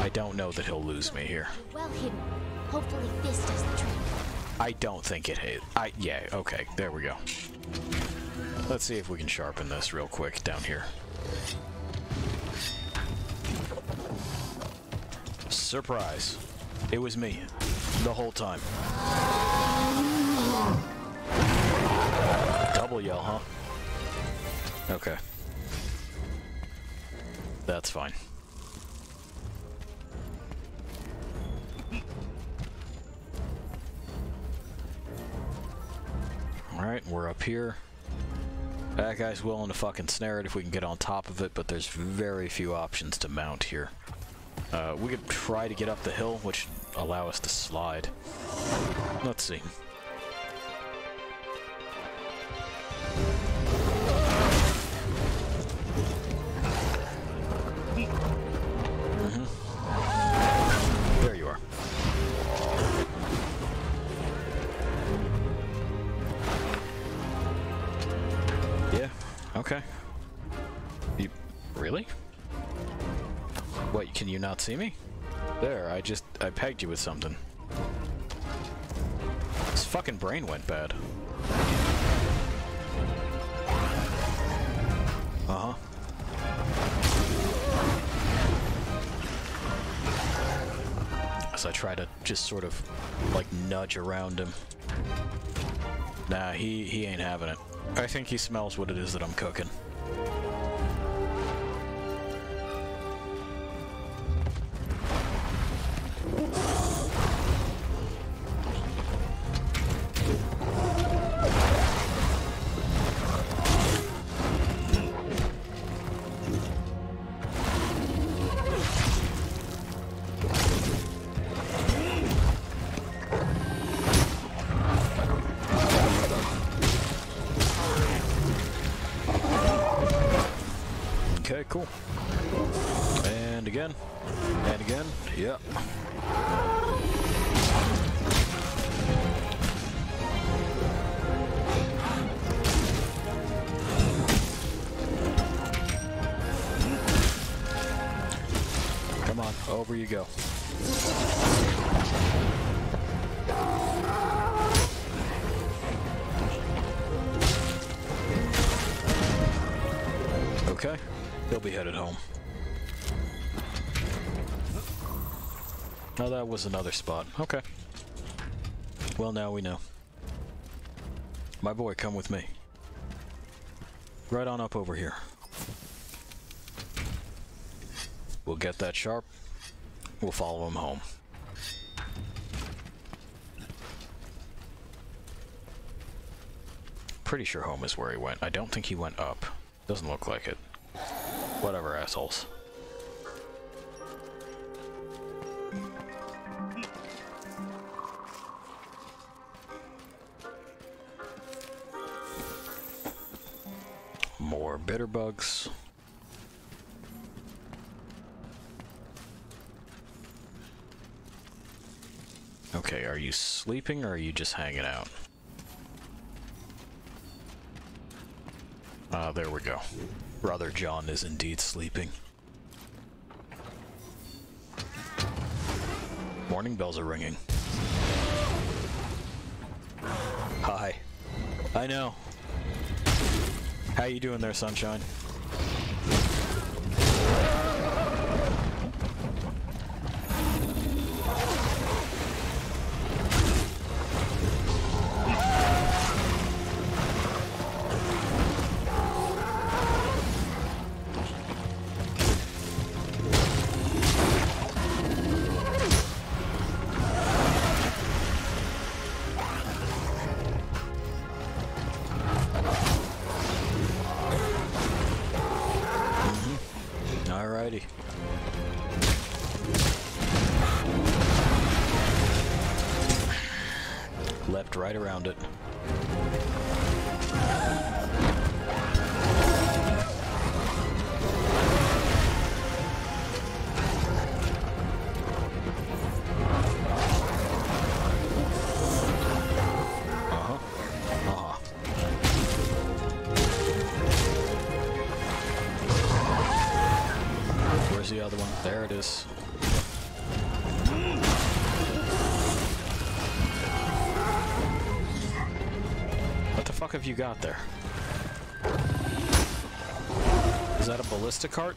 I don't know that he'll lose me here. Well hidden. Hopefully this does the trick. I don't think it hit. Yeah, okay, there we go. Let's see if we can sharpen this real quick down here. Surprise. It was me. The whole time. Double yell, huh? Okay. That's fine. Alright, we're up here. That guy's willing to fucking snare it if we can get on top of it, but there's very few options to mount here. We could try to get up the hill, which allow us to slide. Let's see. There you are. Yeah, okay. You, really? What, can you not see me? There, I pegged you with something. This fucking brain went bad. Uh-huh. As I try to just sort of, like, nudge around him. Nah, he ain't having it. I think he smells what it is that I'm cooking. Okay, cool. And again. And again. Yep. Come on, over you go. Okay. He'll be headed home. Oh, that was another spot. Okay. Well, now we know. My boy, come with me. Right on up over here. We'll get that sharp. We'll follow him home. Pretty sure home is where he went. I don't think he went up. Doesn't look like it. Whatever, assholes. More bitter bugs. Okay, are you sleeping or are you just hanging out? There we go. Brother John is indeed sleeping. Morning bells are ringing. Hi. I know. How you doing there, sunshine? Alrighty. Left right around it. Where's the other one? There it is. What the fuck have you got there? Is that a ballista cart?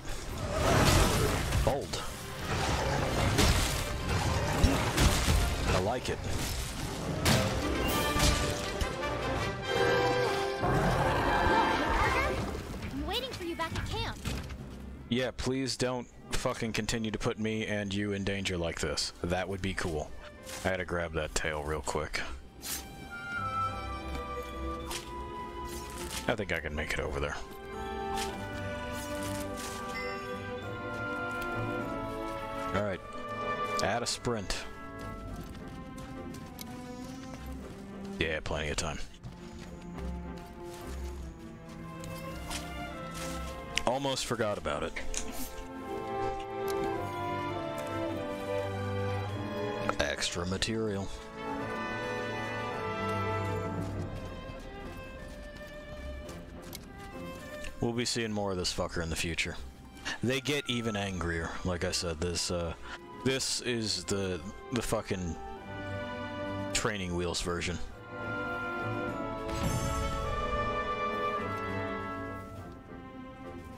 Bold. I like it. back at camp. Yeah, please don't fucking continue to put me and you in danger like this. That would be cool. I had to grab that tail real quick. I think I can make it over there. Alright. Add a sprint. Yeah, plenty of time. Almost forgot about it. Extra material. We'll be seeing more of this fucker in the future. They get even angrier. Like I said, this is the fucking training wheels version.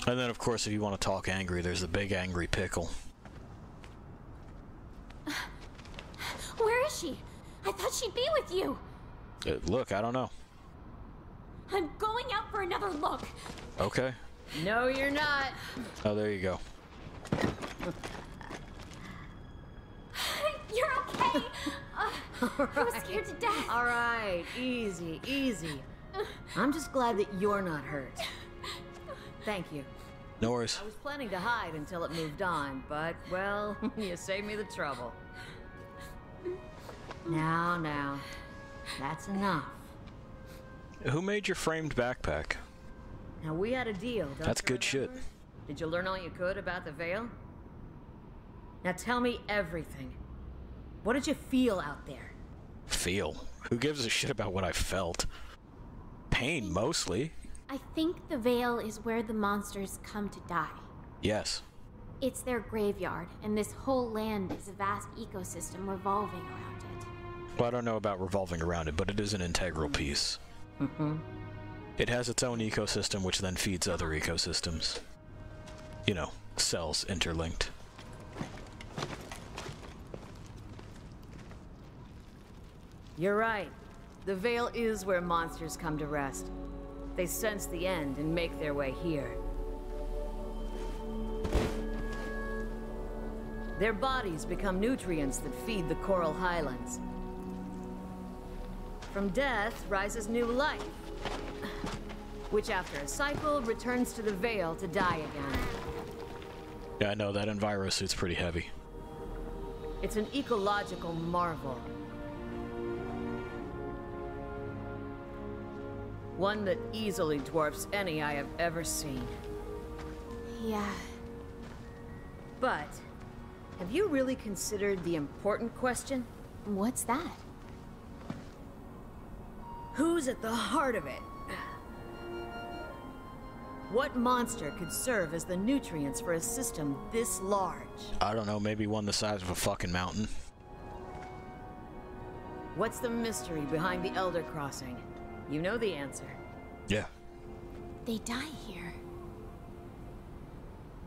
And then, of course, if you want to talk angry, there's the big angry pickle. Where is she? I thought she'd be with you. Look, I don't know. I'm going out for another look. Okay. No, you're not. Oh, there you go. You're okay. I was scared to death. All right, easy, easy. I'm just glad that you're not hurt. Thank you. No worries. I was planning to hide until it moved on, but, well, you saved me the trouble. Now, that's enough. Who made your framed backpack? Now, we had a deal, don't That's you good shit. remember? Did you learn all you could about the Veil? Now tell me everything. What did you feel out there? Feel? Who gives a shit about what I felt? Pain, mostly. I think the Veil is where the monsters come to die. Yes. It's their graveyard, and this whole land is a vast ecosystem revolving around it. Well, I don't know about revolving around it, but it is an integral piece. Mm-hmm. It has its own ecosystem, which then feeds other ecosystems. You know, cells interlinked. You're right. The Veil is where monsters come to rest. They sense the end and make their way here. Their bodies become nutrients that feed the coral highlands. From death rises new life, which after a cycle returns to the Veil to die again. Yeah, I know, that Enviro suit's pretty heavy. It's an ecological marvel. One that easily dwarfs any I have ever seen. Yeah. But, have you really considered the important question? What's that? Who's at the heart of it? What monster could serve as the nutrients for a system this large? I don't know, maybe one the size of a fucking mountain. What's the mystery behind the Elder Crossing? You know the answer. Yeah. They die here.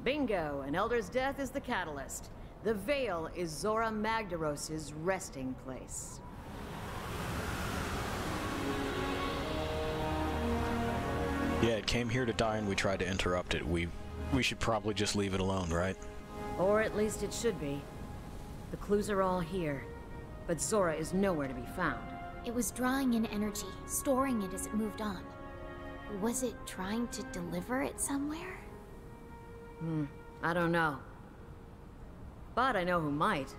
Bingo! An Elder's death is the catalyst. The Veil is Zora Magdaros's resting place. Yeah, it came here to die and we tried to interrupt it. We should probably just leave it alone, right? Or at least it should be. The clues are all here, but Zora is nowhere to be found. It was drawing in energy, storing it as it moved on. Was it trying to deliver it somewhere? I don't know. But I know who might.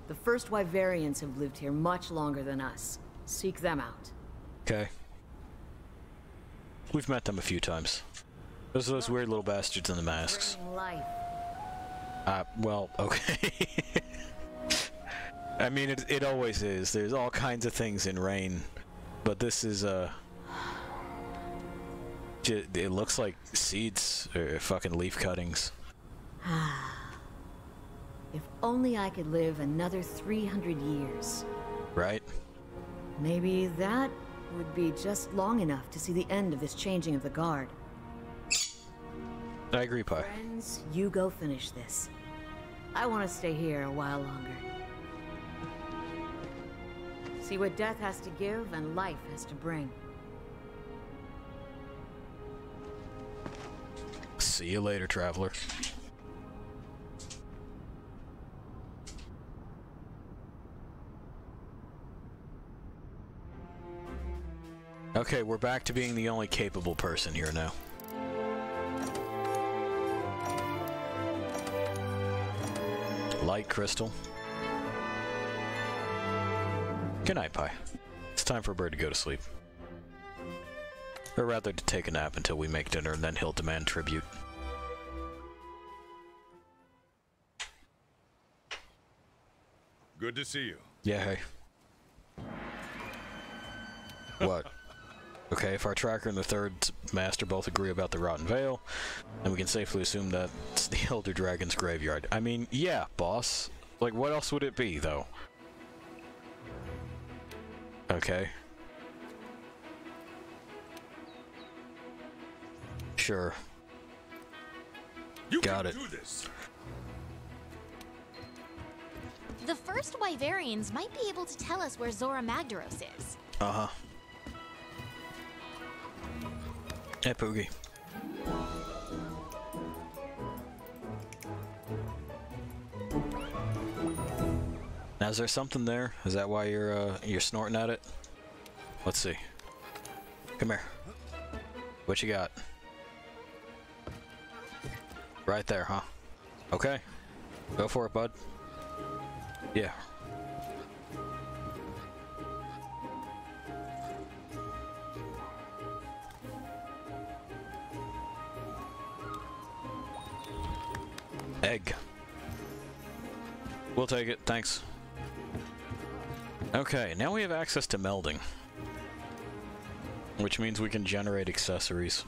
The first Wyverians have lived here much longer than us. Seek them out. Okay. We've met them a few times. Those are those weird little bastards in the masks. Bring life. Well, okay. I mean, it always is. There's all kinds of things in rain. But this is, it looks like seeds or fucking leaf cuttings. If only I could live another 300 years. Right? Maybe that would be just long enough to see the end of this changing of the guard. I agree, Pi. Friends, you go finish this. I want to stay here a while longer. See what death has to give and life has to bring. See you later, traveler. Okay, we're back to being the only capable person here now. Light crystal. Good night, Pi. It's time for Bird to go to sleep. Or rather, to take a nap until we make dinner, and then he'll demand tribute. Good to see you. Yeah, hey. What? Okay, if our tracker and the third master both agree about the Rotten Vale, then we can safely assume that it's the Elder Dragon's graveyard. I mean, yeah, boss. Like, what else would it be, though? Okay. Sure. You Got can it. do this. The first Wyverians might be able to tell us where Zora Magdaros is. Uh-huh. Hey, Poogie. Now, is there something there? Is that why you're snorting at it? Let's see. Come here. What you got? Right there, huh? Okay. Go for it, bud. Yeah. Egg. We'll take it, thanks. Okay, now we have access to melding. Which means we can generate accessories.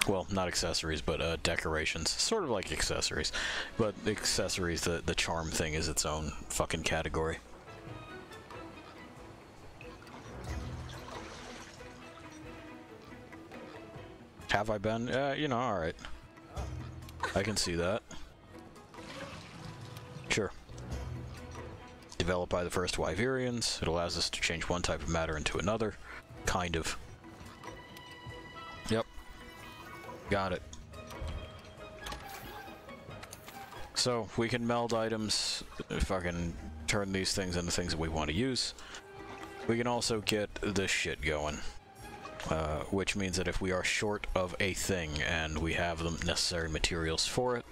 Well, not accessories, but decorations. Sort of like accessories. But accessories, the charm thing is its own fucking category. Have I been? You know, alright. I can see that. Sure. Developed by the first Wyverians, it allows us to change one type of matter into another. Kind of. Yep. Got it. So, we can meld items, fucking turn these things into things that we want to use. We can also get this shit going. Which means that if we are short of a thing and we have the necessary materials for it,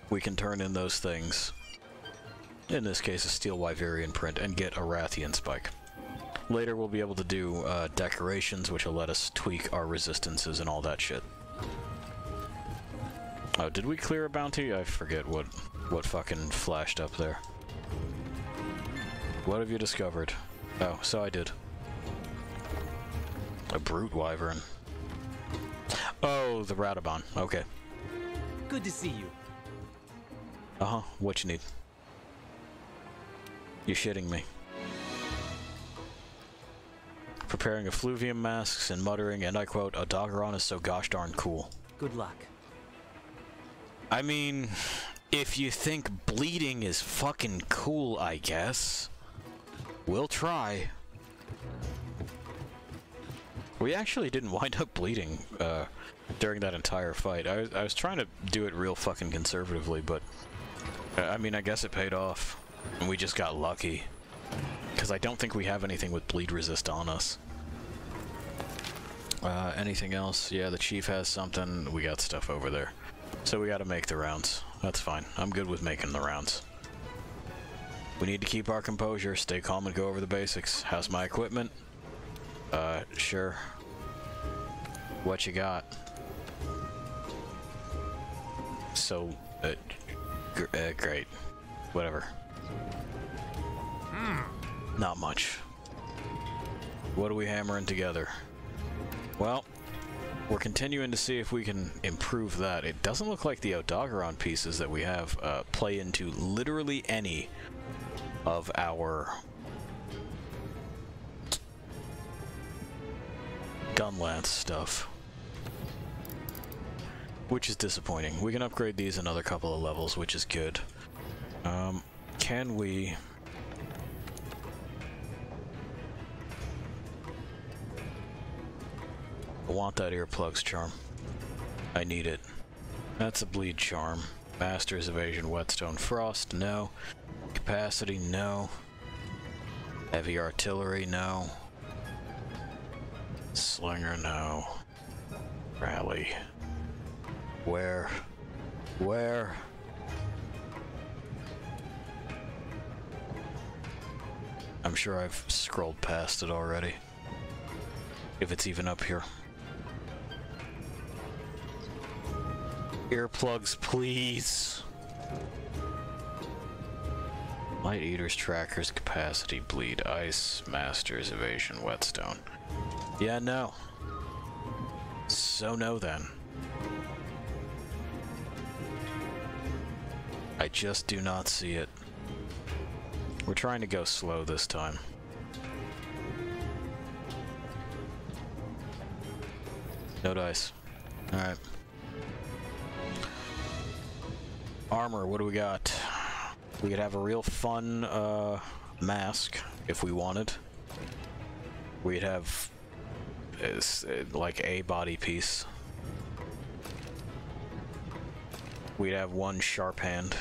we can turn in those things, in this case a steel Wyverian print, and get a Rathian spike. Later we'll be able to do decorations, which will let us tweak our resistances and all that shit. Oh, did we clear a bounty? I forget what fucking flashed up there. What have you discovered? Oh, so I did. A brute wyvern. Oh, the Radabon. Okay. Good to see you. Uh-huh. What you need? You shitting me. Preparing effluvium masks and muttering, and I quote, "A Doggeron is so gosh darn cool." Good luck. I mean, if you think bleeding is fucking cool, I guess. We'll try. We actually didn't wind up bleeding during that entire fight. I was trying to do it real fucking conservatively, but I mean, I guess it paid off. And we just got lucky. Because I don't think we have anything with bleed resist on us. Anything else? Yeah, the chief has something. We got stuff over there. So we gotta make the rounds. That's fine. I'm good with making the rounds. We need to keep our composure, stay calm, and go over the basics. How's my equipment? Sure. What you got? So, great. Whatever. Not much. What are we hammering together? Well, we're continuing to see if we can improve that. It doesn't look like the Doggeron pieces that we have play into literally any of our Gunlance stuff, which is disappointing. We can upgrade these another couple of levels, which is good. Can we... I want that earplugs charm. I need it. That's a bleed charm. Master's Evasion, Whetstone Frost, no. Capacity, no. Heavy Artillery, no. Slinger, no. Rally. Where? Where? I'm sure I've scrolled past it already. If it's even up here. Earplugs, please. Light Eaters, Trackers, Capacity, Bleed, Ice, Masters, Evasion, Whetstone. Yeah, no. So no then. I just do not see it. We're trying to go slow this time. No dice. Alright. Armor, what do we got? We could have a real fun mask if we wanted. We'd have like a body piece. We'd have one sharp hand.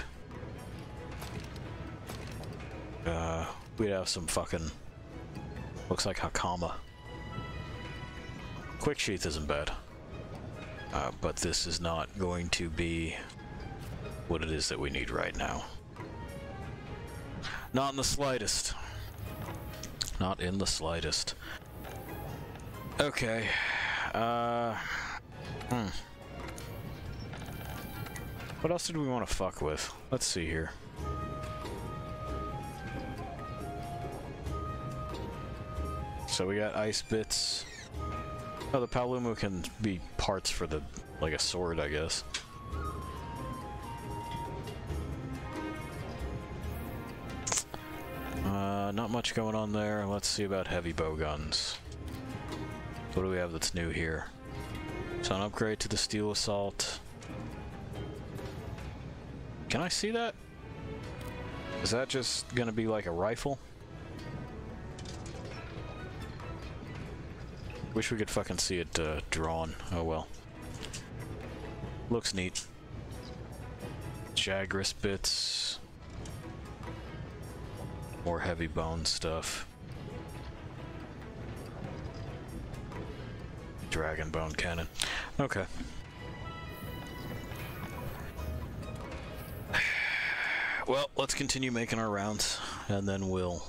We'd have some fucking... looks like Hakama. Quick Sheath isn't bad. But this is not going to be what it is that we need right now. Not in the slightest. Not in the slightest. Okay. What else did we want to fuck with? Let's see here. So we got ice bits. Oh, the Palumu can be parts for the, like a sword, I guess. Not much going on there. Let's see about heavy bow guns. What do we have that's new here? So an upgrade to the Steel Assault. Can I see that? Is that just gonna be like a rifle? Wish we could fucking see it drawn. Oh well. Looks neat. Jagras bits. More heavy bone stuff. Dragon bone cannon. Okay. Well, let's continue making our rounds, and then we'll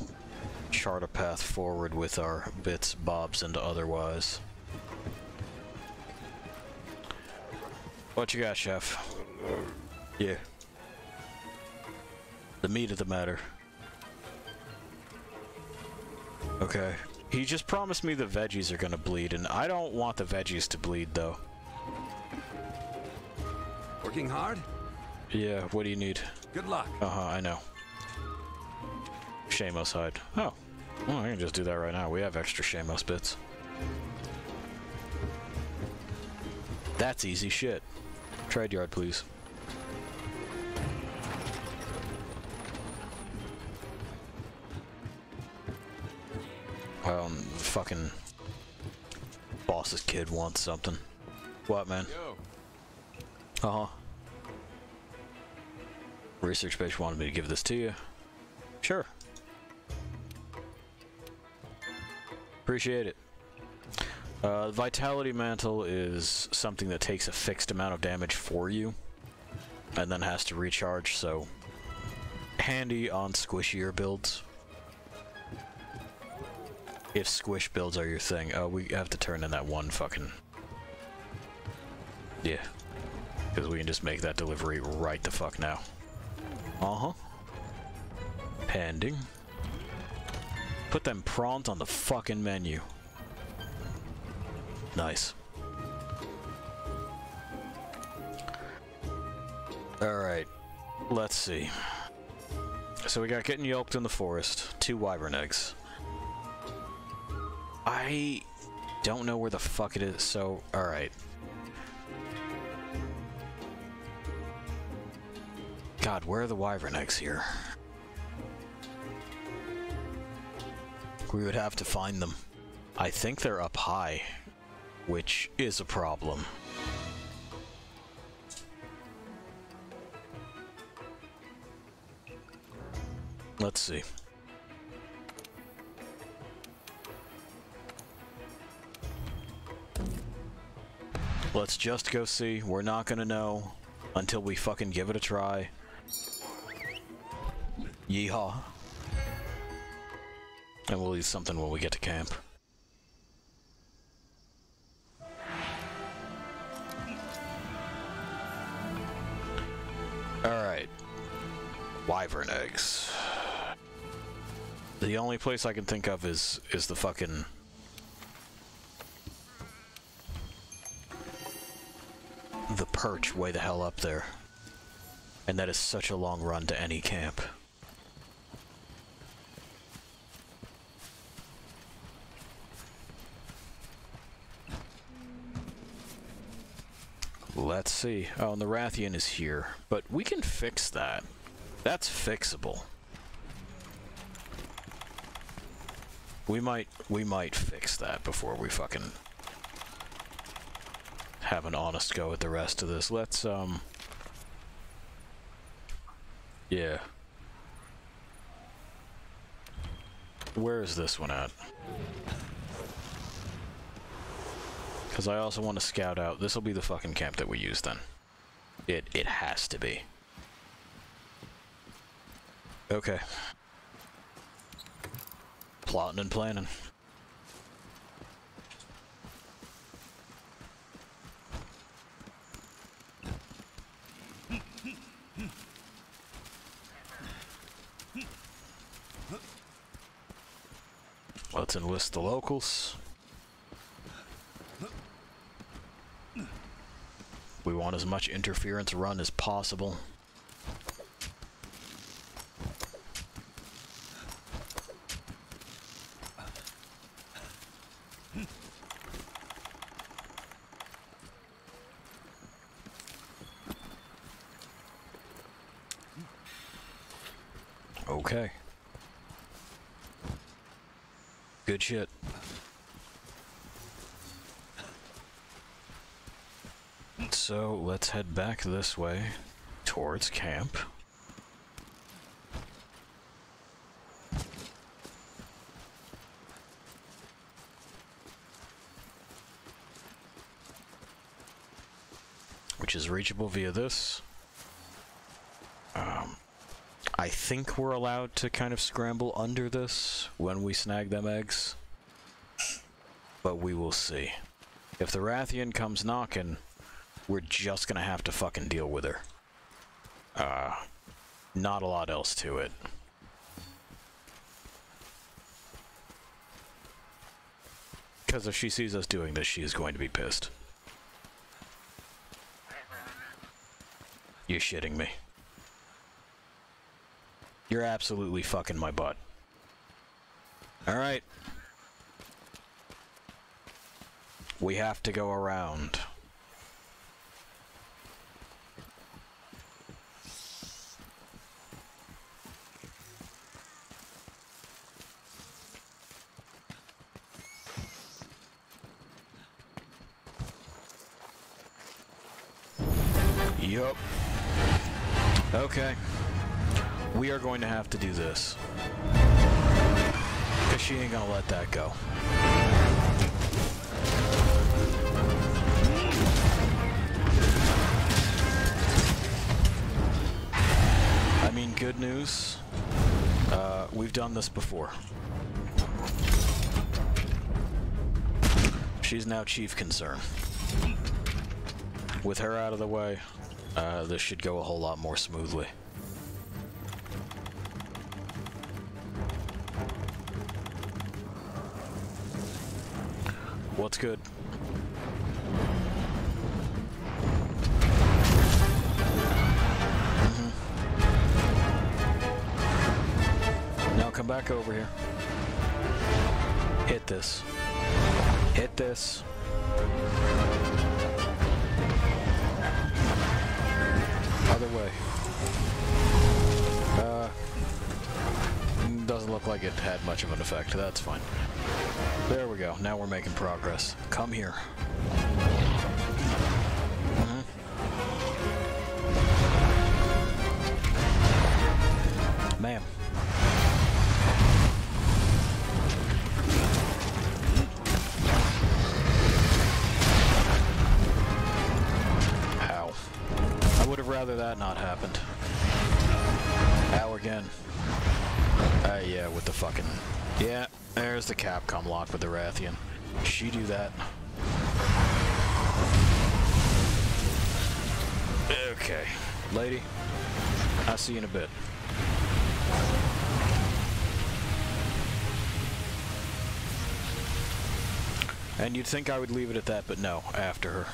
chart a path forward with our bits, bobs, and otherwise. What you got, Chef? Yeah. The meat of the matter. Okay. He just promised me the veggies are gonna bleed, and I don't want the veggies to bleed, though. Working hard? Yeah, what do you need? Good luck. Uh-huh, I know. Shamos hide. Oh. Well, I can just do that right now. We have extra Shamos bits. That's easy shit. Trade yard, please. Fucking boss's kid wants something. What, man? Yo. Uh-huh. Research base wanted me to give this to you. Sure. Appreciate it. Vitality Mantle is something that takes a fixed amount of damage for you, and then has to recharge, so handy on squishier builds. If squish builds are your thing. We have to turn in that one fucking... Yeah. Because we can just make that delivery right the fuck now. Uh-huh. Pending. Put them prawns on the fucking menu. Nice. Alright. Let's see. So we got getting yolked in the forest. 2 wyvern eggs. I don't know where the fuck it is, so... Alright. God, where are the wyvern eggs here? We would have to find them. I think they're up high, which is a problem. Let's see. Let's just go see. We're not gonna know until we fucking give it a try. Yeehaw. And we'll eat something when we get to camp. Alright. Wyvern eggs. The only place I can think of is the fucking... the perch way the hell up there. And that is such a long run to any camp. Let's see. Oh, and the Rathian is here. But we can fix that. That's fixable. We might fix that before we fucking have an honest go at the rest of this. Let's, yeah. Where is this one at? Because I also want to scout out. This will be the fucking camp that we use then. It has to be. Okay. Plotting and planning. Let's enlist the locals. We want as much interference run as possible. Okay. Good shit. So let's head back this way towards camp. Which is reachable via this. I think we're allowed to kind of scramble under this when we snag them eggs. But we will see. If the Rathian comes knocking, we're just gonna have to fucking deal with her. Not a lot else to it. Because if she sees us doing this, she is going to be pissed. You're shitting me. You're absolutely fucking my butt. Alright. We have to go around. Yup. Okay. We are going to have to do this. Because she ain't gonna let that go. I mean, good news. We've done this before. She's now chief concern. With her out of the way, this should go a whole lot more smoothly. What's good? Now come back over here. Hit this. Hit this. Other way. Doesn't look like it had much of an effect. That's fine. There we go. Now we're making progress. Come here. Ma'am. would have rather that not happened. Ow again. Yeah, with the fucking... Yeah, there's the Capcom lock with the Rathian. She do that. Okay. Lady, I'll see you in a bit. And you'd think I would leave it at that, but no, after her.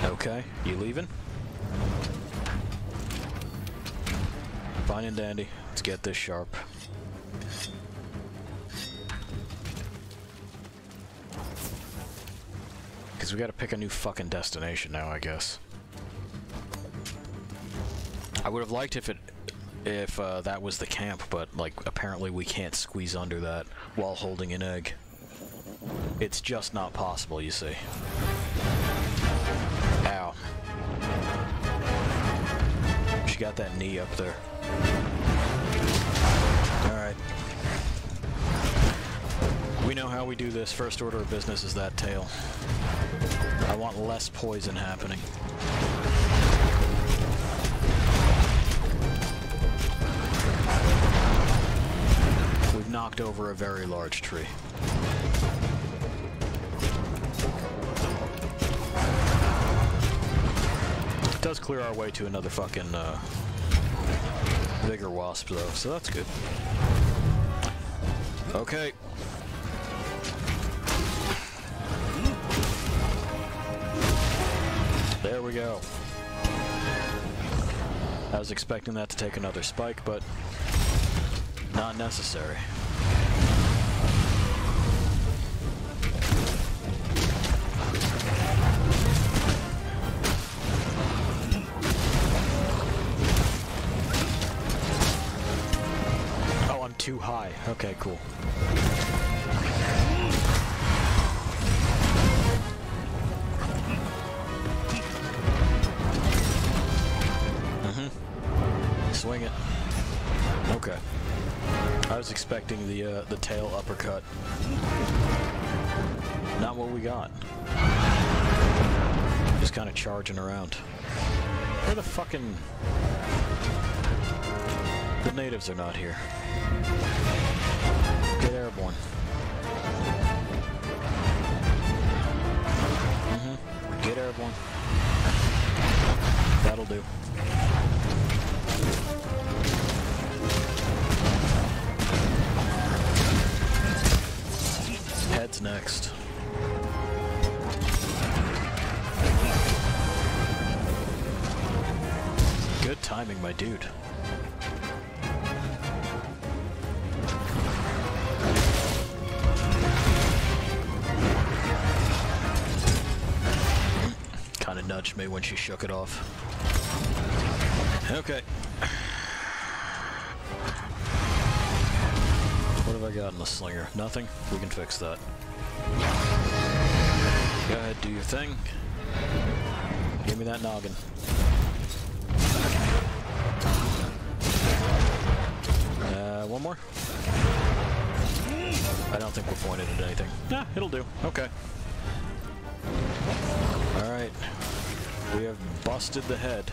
Okay, you leaving? Fine and dandy. Let's get this sharp. Because we gotta pick a new fucking destination now, I guess. I would have liked if that was the camp, but like apparently we can't squeeze under that while holding an egg. It's just not possible, you see. Ow. She got that knee up there. Alright. We know how we do this. First order of business is that tail. I want less poison happening. We've knocked over a very large tree. Does clear our way to another fucking bigger wasp though, so that's good. Okay. There we go. I was expecting that to take another spike, but not necessary. Too high. Okay, cool. Swing it. Okay. I was expecting the tail uppercut. Not what we got. Just kind of charging around. Where the fucking... The natives are not here. Get airborne. Get airborne. That'll do. Heads next. Good timing, my dude. Kind of nudged me when she shook it off. Okay. What have I got in the slinger? Nothing? We can fix that. Go ahead, do your thing. Give me that noggin. One more? I don't think we're pointed at anything. Nah, it'll do. Okay. Alright. We have busted the head.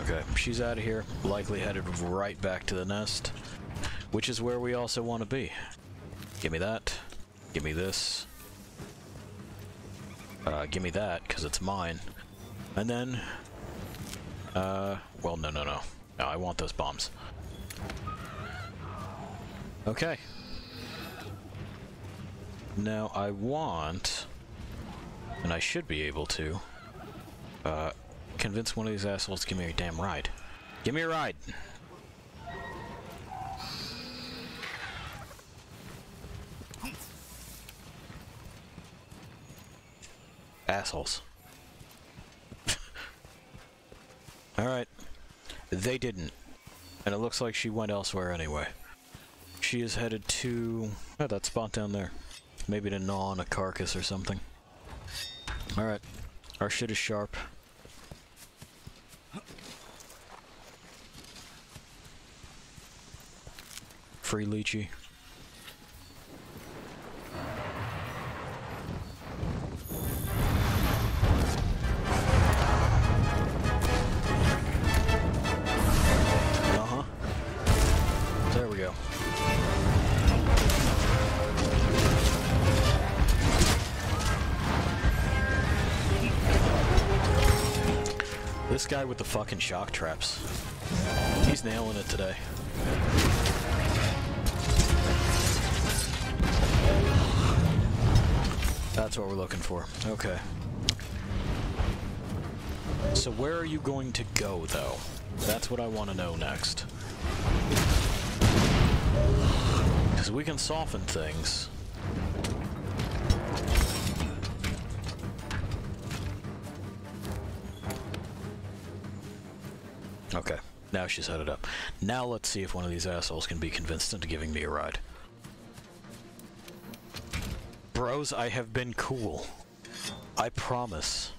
Okay, she's out of here. Likely headed right back to the nest, which is where we also want to be. Give me that. Give me this. Give me that, because it's mine. And then... well, no. No, I want those bombs. Okay. Now, I want... And I should be able to... convince one of these assholes to give me a damn ride. Give me a ride! Assholes. Alright. They didn't. And it looks like she went elsewhere anyway. She is headed to... oh, that spot down there. Maybe to gnaw on a carcass or something. Alright. Our shit is sharp. Free lychee. There we go. This guy with the fucking shock traps. He's nailing it today. That's what we're looking for. Okay. So where are you going to go, though? That's what I want to know next. Because we can soften things. Okay, now she's headed up. Now let's see if one of these assholes can be convinced into giving me a ride. Bros, I have been cool. I promise.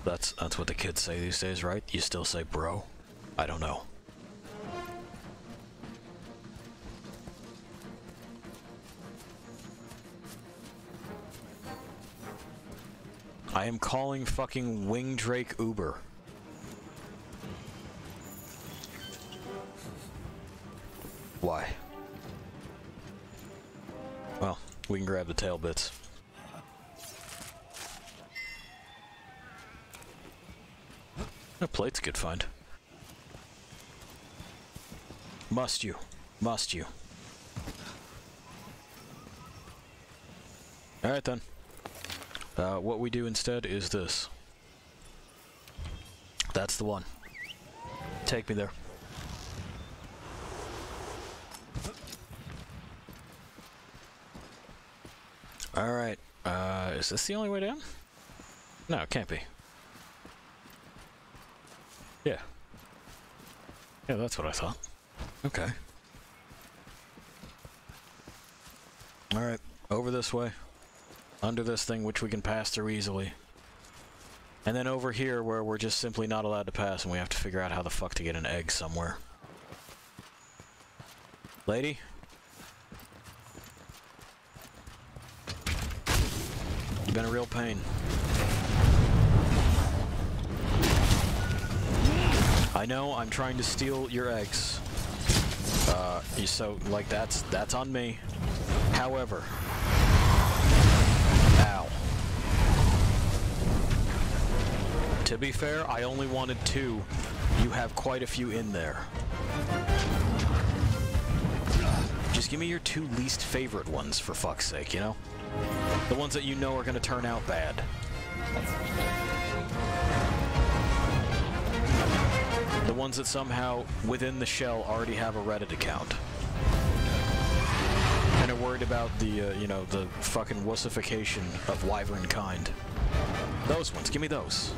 That's what the kids say these days, right? You still say bro? I don't know. I am calling fucking Wing Drake Uber. Why? Well, we can grab the tail bits. A plate's a good find. Must you? Must you? Alright then. What we do instead is this. That's the one. Take me there. Alright, is this the only way down? No, it can't be. Yeah. Yeah, that's what I thought. Okay. Alright, over this way. Under this thing, which we can pass through easily. And then over here, where we're just simply not allowed to pass, and we have to figure out how the fuck to get an egg somewhere. Lady? You've been a real pain. I know, I'm trying to steal your eggs. So, like, that's on me. However... Ow. To be fair, I only wanted 2. You have quite a few in there. Just give me your 2 least favorite ones, for fuck's sake, you know? The ones that you know are gonna turn out bad. The ones that somehow, within the shell, already have a Reddit account. And are worried about the, you know, the fucking wussification of wyvern kind. Those ones, give me those.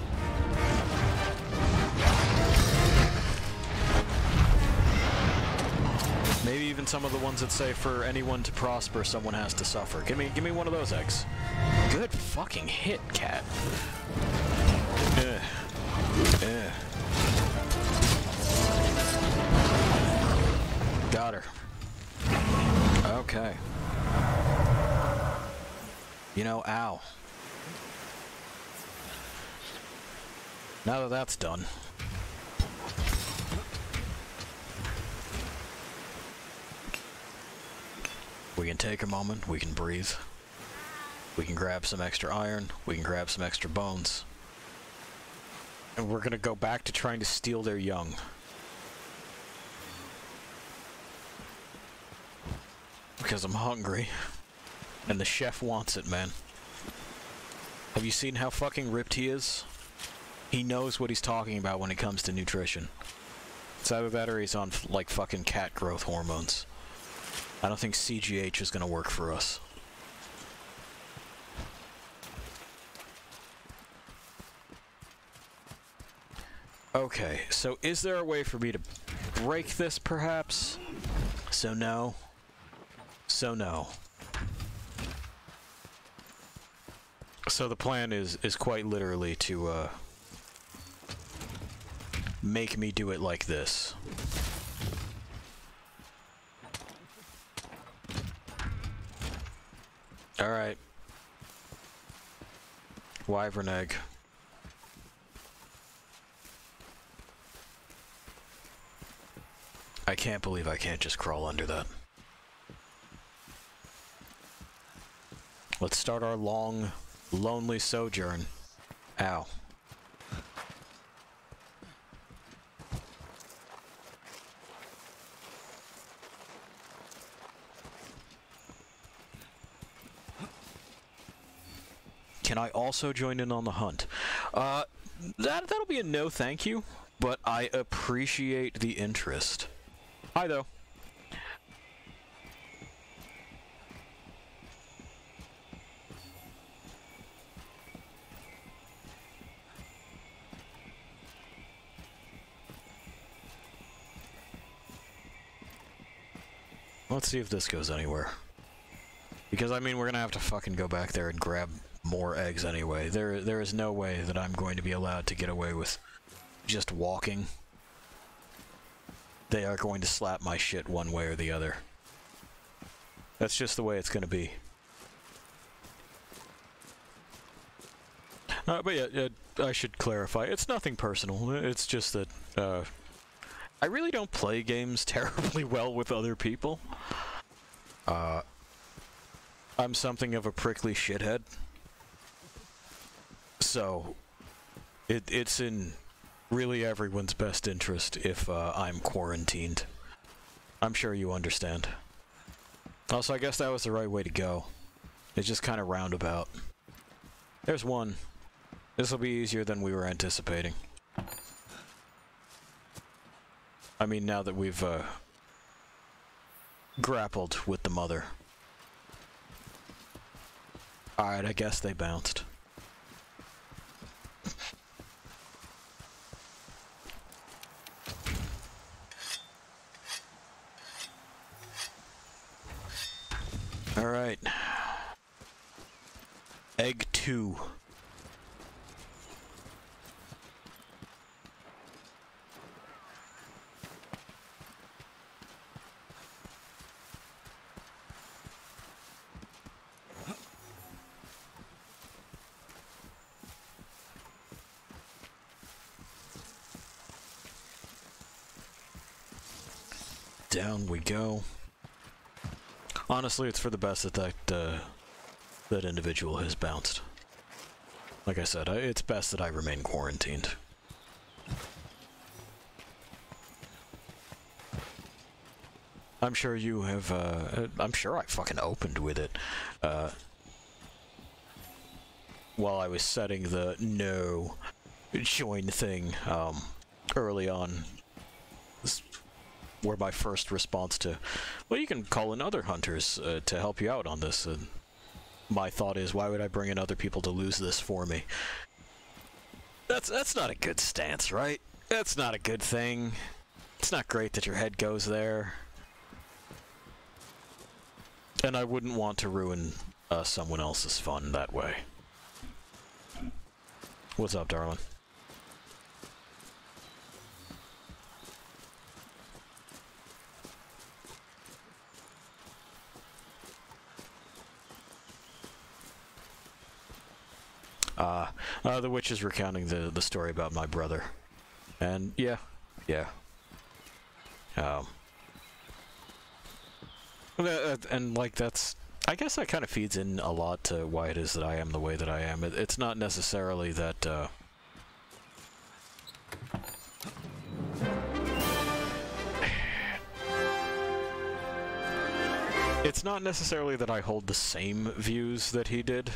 Maybe even some of the ones that say for anyone to prosper, someone has to suffer. Give me one of those eggs. Good fucking hit, cat. Got her. Okay. You know, ow. Now that that's done. We can take a moment, we can breathe. We can grab some extra iron, we can grab some extra bones. And we're gonna go back to trying to steal their young. Because I'm hungry. And the chef wants it, man. Have you seen how fucking ripped he is? He knows what he's talking about when it comes to nutrition. It's either that or he's on, like, fucking cat growth hormones. I don't think CGH is gonna work for us. Okay, so is there a way for me to break this, perhaps? So no. So no. So the plan is quite literally to, make me do it like this. Alright. Wyvern egg. I can't believe I can't just crawl under that. Let's start our long, lonely sojourn. Ow. Can I also join in on the hunt? That'll be a no thank you, but I appreciate the interest. Hi, though. Let's see if this goes anywhere. Because, I mean, we're gonna have to fucking go back there and grab more eggs anyway. There is no way that I'm going to be allowed to get away with just walking. They are going to slap my shit one way or the other. That's just the way it's gonna be. But yeah, I should clarify. It's nothing personal. It's just that, I really don't play games terribly well with other people. I'm something of a prickly shithead. So, it's in really everyone's best interest if I'm quarantined. I'm sure you understand. Also, I guess that was the right way to go. It's just kind of roundabout. There's one. This will be easier than we were anticipating. I mean, now that we've grappled with the mother. Alright, I guess they bounced. Alright. Egg 2. Down we go. Honestly, it's for the best that that individual has bounced. Like I said, it's best that I remain quarantined. I'm sure you have, I'm sure I fucking opened with it, while I was setting the no join thing, early on. This were my first response to, well, you can call in other hunters to help you out on this, and my thought is, why would I bring in other people to lose this for me? That's not a good stance, right? That's not a good thing. It's not great that your head goes there. And I wouldn't want to ruin someone else's fun that way. What's up, darling? The witch is recounting the story about my brother. And, yeah. And, like, that's... I guess that kind of feeds in a lot to why it is that I am the way that I am. It's not necessarily that, It's not necessarily that I hold the same views that he did,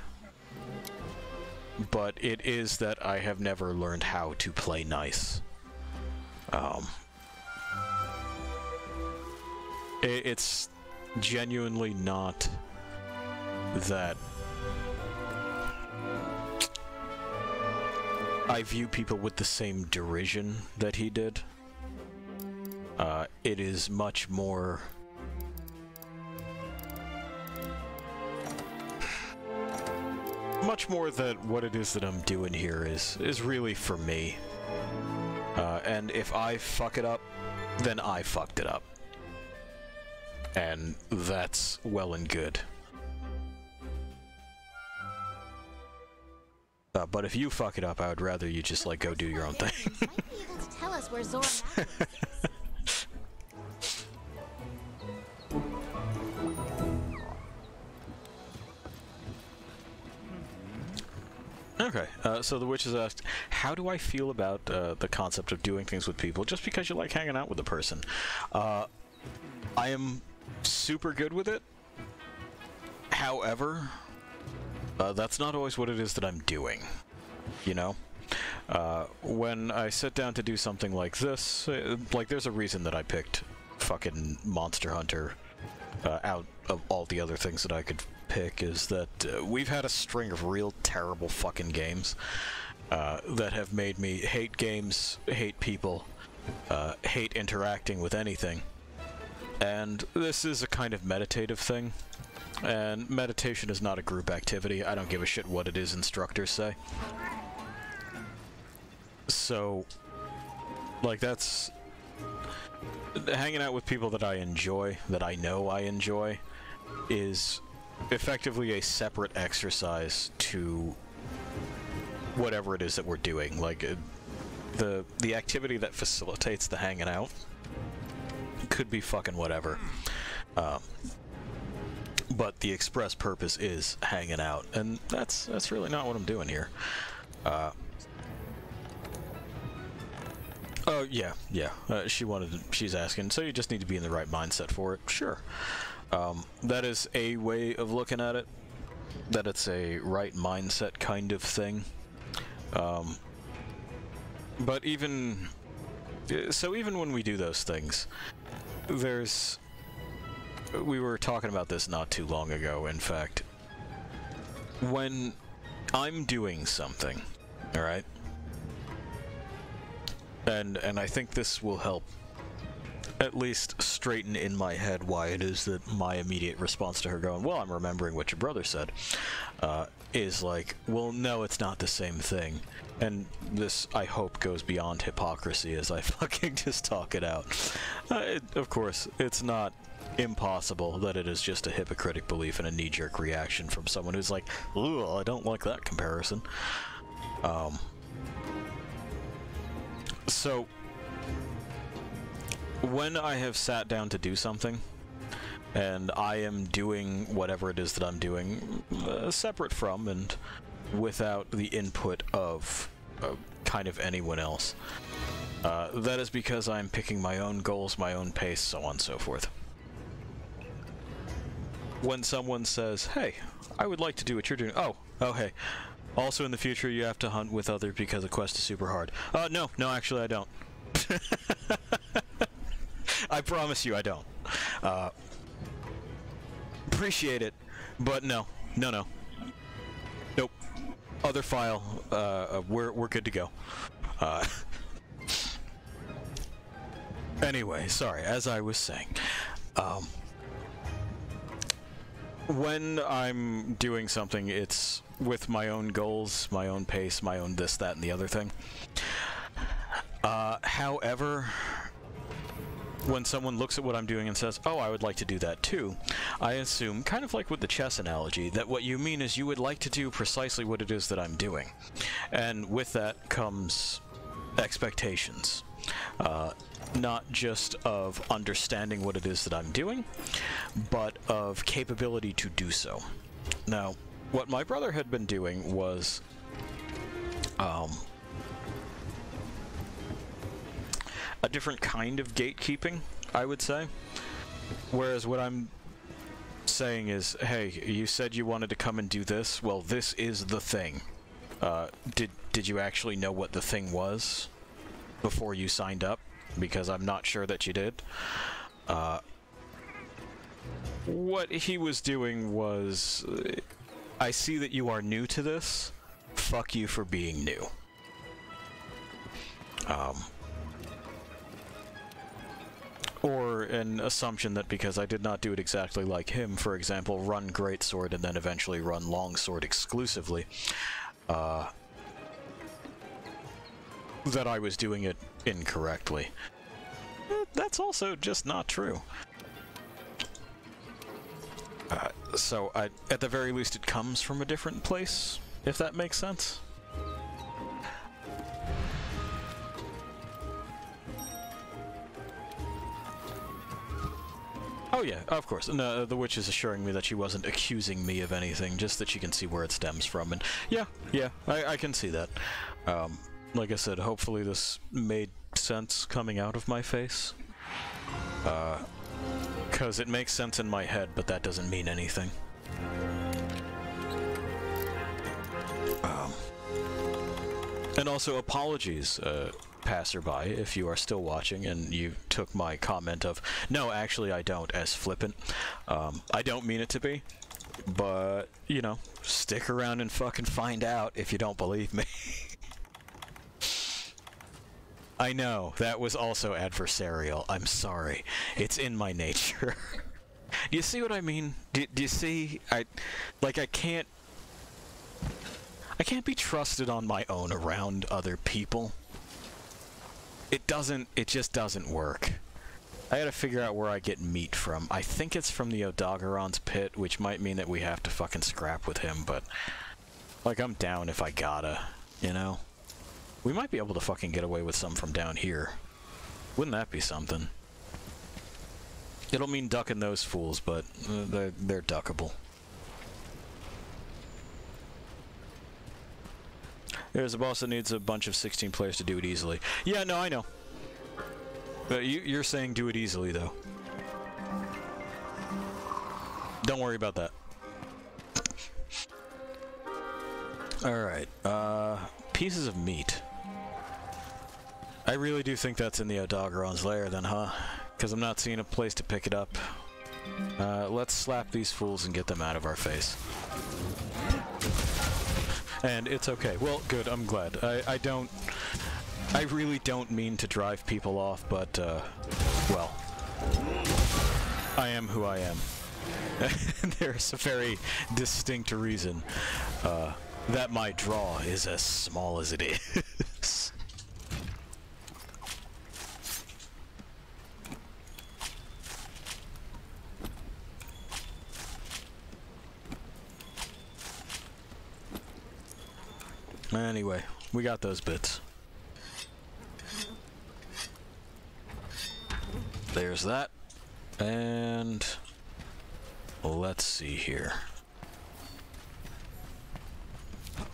but it is that I have never learned how to play nice. It's genuinely not that... I view people with the same derision that he did. It is much more... much more that what it is that I'm doing here is really for me. And if I fuck it up, then I fucked it up. And that's well and good. But if you fuck it up, I would rather you just, like, go do your own thing. Might be able to tell us where Zora Mantle is. Okay, so the witch has asked, how do I feel about the concept of doing things with people just because you like hanging out with a person? I am super good with it. However, that's not always what it is that I'm doing, you know? When I sit down to do something like this, like, there's a reason that I picked fucking Monster Hunter out of all the other things that I could pick, is that we've had a string of real terrible fucking games that have made me hate games, hate people, hate interacting with anything. And this is a kind of meditative thing. And meditation is not a group activity. I don't give a shit what it is instructors say. So, like, that's... hanging out with people that I enjoy, that I know I enjoy, is effectively a separate exercise to whatever it is that we're doing. Like, the activity that facilitates the hanging out could be fucking whatever. But the express purpose is hanging out, and that's really not what I'm doing here. Oh, yeah. She's asking, so you just need to be in the right mindset for it. Sure. That is a way of looking at it. That it's a right mindset kind of thing. But even... so even when we do those things, there's... we were talking about this not too long ago, in fact. When I'm doing something, alright? And I think this will help at least straighten in my head why it is that my immediate response to her going, well, I'm remembering what your brother said, is like, well, no, it's not the same thing. And this, I hope, goes beyond hypocrisy as I fucking just talk it out. Of course, it's not impossible that it is just a hypocritic belief and a knee-jerk reaction from someone who's like, ooh, I don't like that comparison. So, when I have sat down to do something, and I am doing whatever it is that I'm doing, separate from and without the input of kind of anyone else, that is because I'm picking my own goals, my own pace, so on and so forth. When someone says, hey, I would like to do what you're doing, oh, hey. Also, in the future, you have to hunt with others because the quest is super hard. No, actually, I don't. I promise you, I don't. Appreciate it, but no. Nope. Other file. We're good to go. Anyway, sorry. As I was saying, when I'm doing something, it's with my own goals, my own pace, my own this, that, and the other thing. However, when someone looks at what I'm doing and says, oh, I would like to do that too, I assume, kind of like with the chess analogy, that what you mean is you would like to do precisely what it is that I'm doing. And with that comes expectations. Not just of understanding what it is that I'm doing, but of capability to do so. Now, what my brother had been doing was a different kind of gatekeeping, I would say. Whereas what I'm saying is, hey, you said you wanted to come and do this. Well, this is the thing. Did you actually know what the thing was before you signed up? Because I'm not sure that you did. What he was doing was, I see that you are new to this. Fuck you for being new. Or an assumption that because I did not do it exactly like him, for example, run Greatsword and then eventually run Longsword exclusively, that I was doing it incorrectly. That's also just not true. So, at the very least, it comes from a different place, if that makes sense. Oh yeah, of course. No, the witch is assuring me that she wasn't accusing me of anything, just that she can see where it stems from, and yeah, I can see that. Like I said, hopefully this made sense coming out of my face. Because it makes sense in my head, but that doesn't mean anything. And also, apologies, passerby, if you are still watching and you took my comment of, no, actually I don't, as flippant. I don't mean it to be, but, you know, stick around and fucking find out if you don't believe me. I know, that was also adversarial. I'm sorry. It's in my nature. Do you see what I mean? Do you see? I can't be trusted on my own around other people. It just doesn't work. I gotta figure out where I get meat from. I think it's from the Odogaron's pit, which might mean that we have to fucking scrap with him, but, like, I'm down if I gotta, you know? We might be able to fucking get away with some from down here. Wouldn't that be something? It'll mean ducking those fools, but they're duckable. There's a boss that needs a bunch of 16 players to do it easily. Yeah, no, I know. But you're saying do it easily, though. Don't worry about that. Alright, pieces of meat. I really do think that's in the Odogaron's lair, then, huh? Because I'm not seeing a place to pick it up. Let's slap these fools and get them out of our face. And it's okay. Well, good, I'm glad. I really don't mean to drive people off, but, well, I am who I am. There's a very distinct reason that my draw is as small as it is. Anyway, we got those bits. There's that. And let's see here.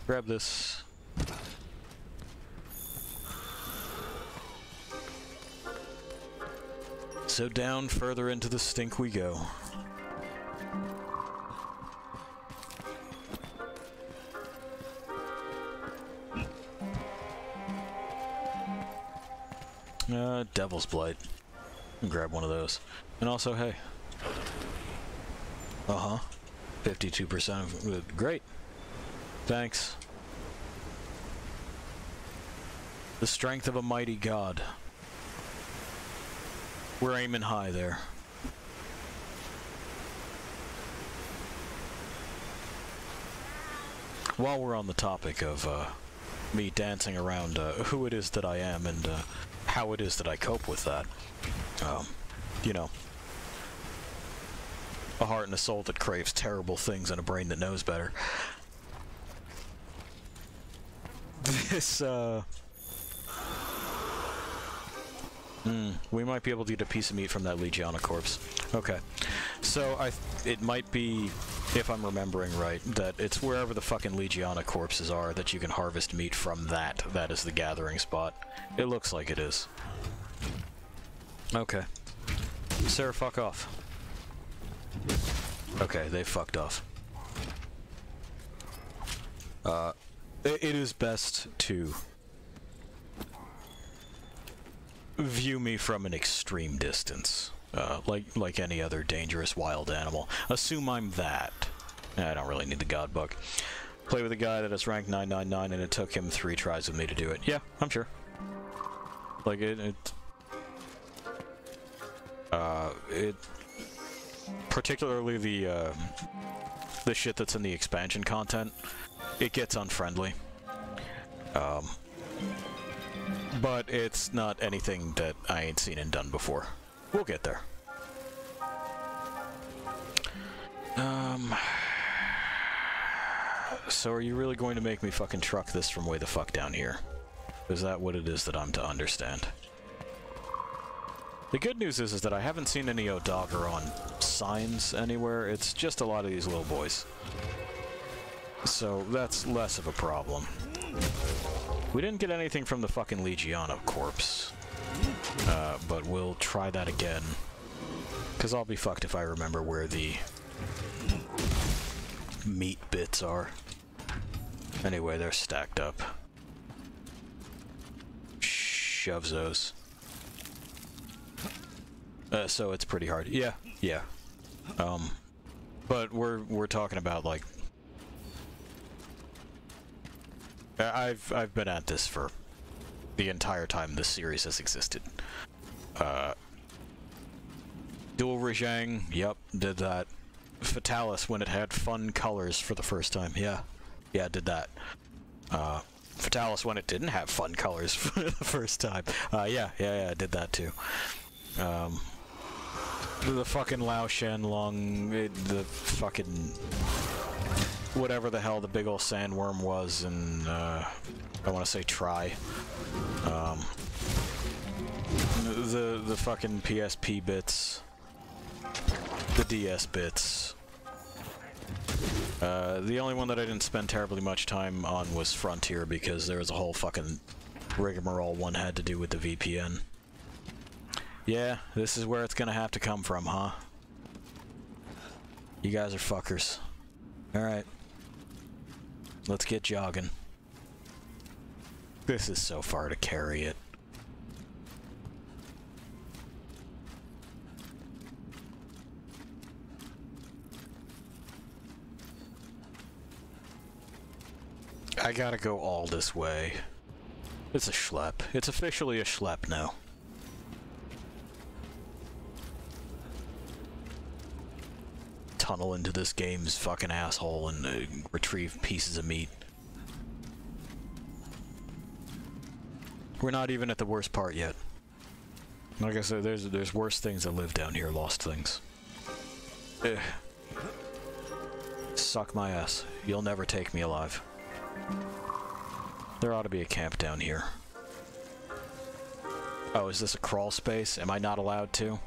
Grab this. So down further into the stink we go. Devil's Blight. Grab one of those. And also, hey. 52%. Great. Thanks. The strength of a mighty god. We're aiming high there. While we're on the topic of me dancing around who it is that I am and how it is that I cope with that, you know, a heart and a soul that craves terrible things and a brain that knows better. This, we might be able to get a piece of meat from that Legiana corpse. Okay. So, it might be, if I'm remembering right, that it's wherever the fucking Legiana corpses are that you can harvest meat from that. That is the gathering spot. It looks like it is. Okay. Sarah, fuck off. Okay, they fucked off. It is best to view me from an extreme distance, like any other dangerous wild animal. Assume I'm that. I don't really need the god book. Play with a guy that is ranked 999 and it took him 3 tries with me to do it. Yeah, I'm sure. Like, it particularly the shit that's in the expansion content, it gets unfriendly. But it's not anything that I ain't seen and done before. We'll get there. So are you really going to make me fucking truck this from way the fuck down here? Is that what it is that I'm to understand? The good news is that I haven't seen any O'Dogger on signs anywhere. It's just a lot of these little boys. So that's less of a problem. We didn't get anything from the fucking Legiano corpse. But we'll try that again. Because I'll be fucked if I remember where the meat bits are. Anyway, they're stacked up. Shoves those. So it's pretty hard. Yeah, yeah. But we're talking about, like, I've been at this for the entire time this series has existed. Dual Rajang, yep, did that. Fatalis when it had fun colors for the first time, yeah, did that. Fatalis when it didn't have fun colors for the first time, yeah, did that too. The fucking Lao Shenlong, the fucking whatever the hell the big ol' sandworm was, and I want to say Try. The fucking PSP bits, the DS bits. The only one that I didn't spend terribly much time on was Frontier because there was a whole fucking rigmarole one had to do with the VPN. Yeah, this is where it's gonna have to come from, huh? You guys are fuckers. Alright. Let's get jogging. This is so far to carry it. I gotta go all this way. It's a schlep. It's officially a schlep now. Tunnel into this game's fucking asshole and retrieve pieces of meat. We're not even at the worst part yet. Like I said, there's worse things that live down here, lost things. Ugh. Suck my ass. You'll never take me alive. There ought to be a camp down here. Oh, is this a crawl space? Am I not allowed to?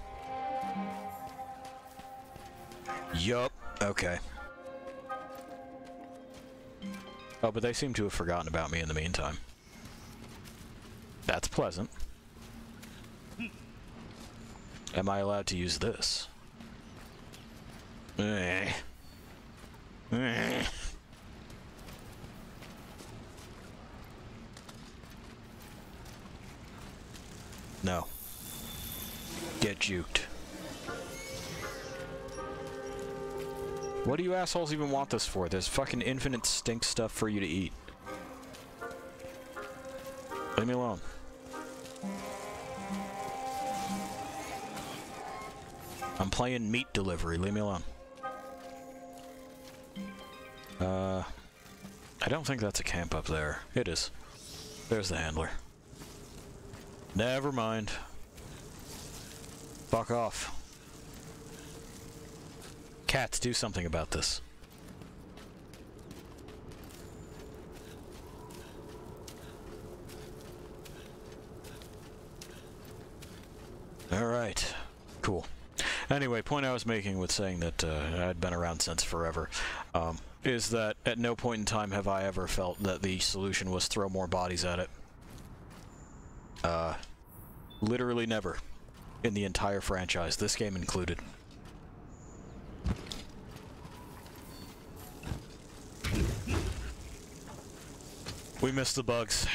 Yup. Okay. Oh, but they seem to have forgotten about me in the meantime. That's pleasant. Am I allowed to use this? No. Get juked. What do you assholes even want this for? There's fucking infinite stink stuff for you to eat. Leave me alone. I'm playing meat delivery. Leave me alone. I don't think that's a camp up there. It is. There's the handler. Never mind. Fuck off. Cats, do something about this. Alright. Cool. Anyway, point I was making with saying that I'd been around since forever, is that at no point in time have I ever felt that the solution was throw more bodies at it. Literally never. In the entire franchise, this game included. We missed the bugs.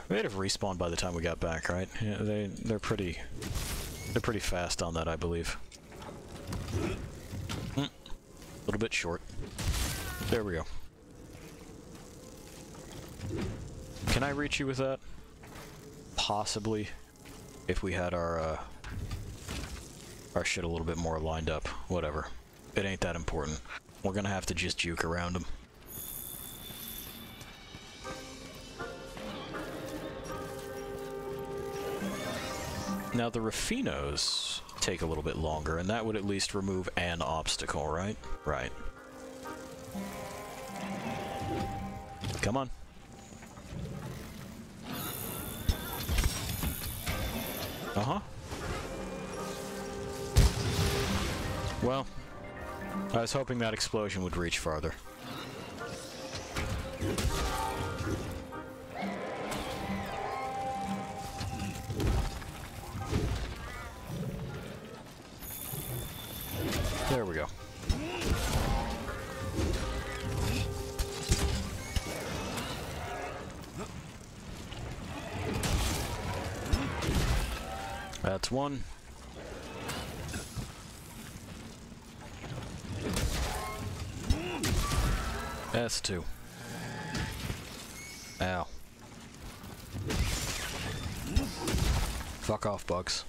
They'd have respawned by the time we got back, right? Yeah, they're pretty fast on that, I believe. A little bit short. There we go. Can I reach you with that? possibly if we had our shit a little bit more lined up. Whatever. It ain't that important. We're gonna have to just juke around them. Now the Raffinos take a little bit longer, and that would at least remove an obstacle, right? Right. Come on. Uh-huh. Well, I was hoping that explosion would reach farther. There we go. That's one. That's two. Ow. Fuck off, bugs.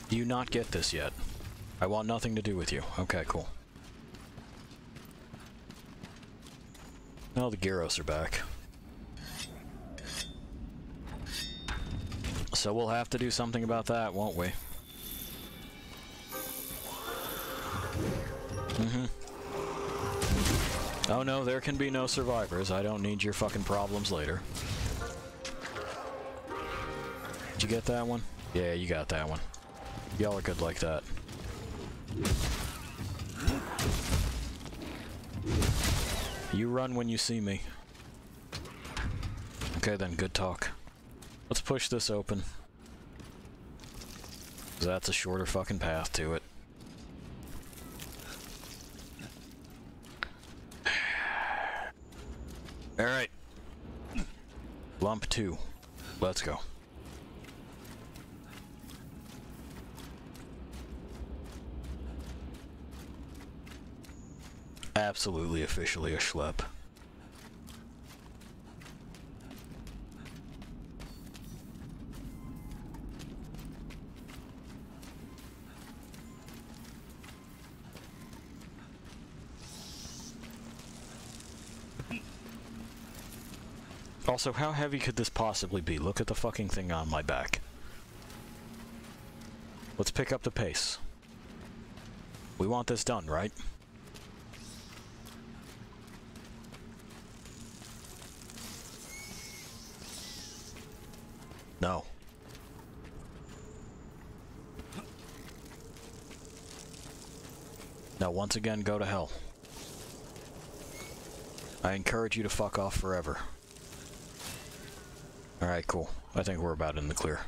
Do you not get this yet? I want nothing to do with you. Okay, cool. Now the Gyros are back. So we'll have to do something about that, won't we? Mm-hmm. Oh no, there can be no survivors. I don't need your fucking problems later. Did you get that one? Yeah, you got that one. Y'all are good like that. You run when you see me. Okay then, good talk. Let's push this open. 'Cause that's a shorter fucking path to it. Alright. Lump 2. Let's go. Absolutely officially a schlep. Also, how heavy could this possibly be? Look at the fucking thing on my back. Let's pick up the pace. We want this done, right? No. Now, once again, go to hell. I encourage you to fuck off forever. Alright, cool. I think we're about in the clear.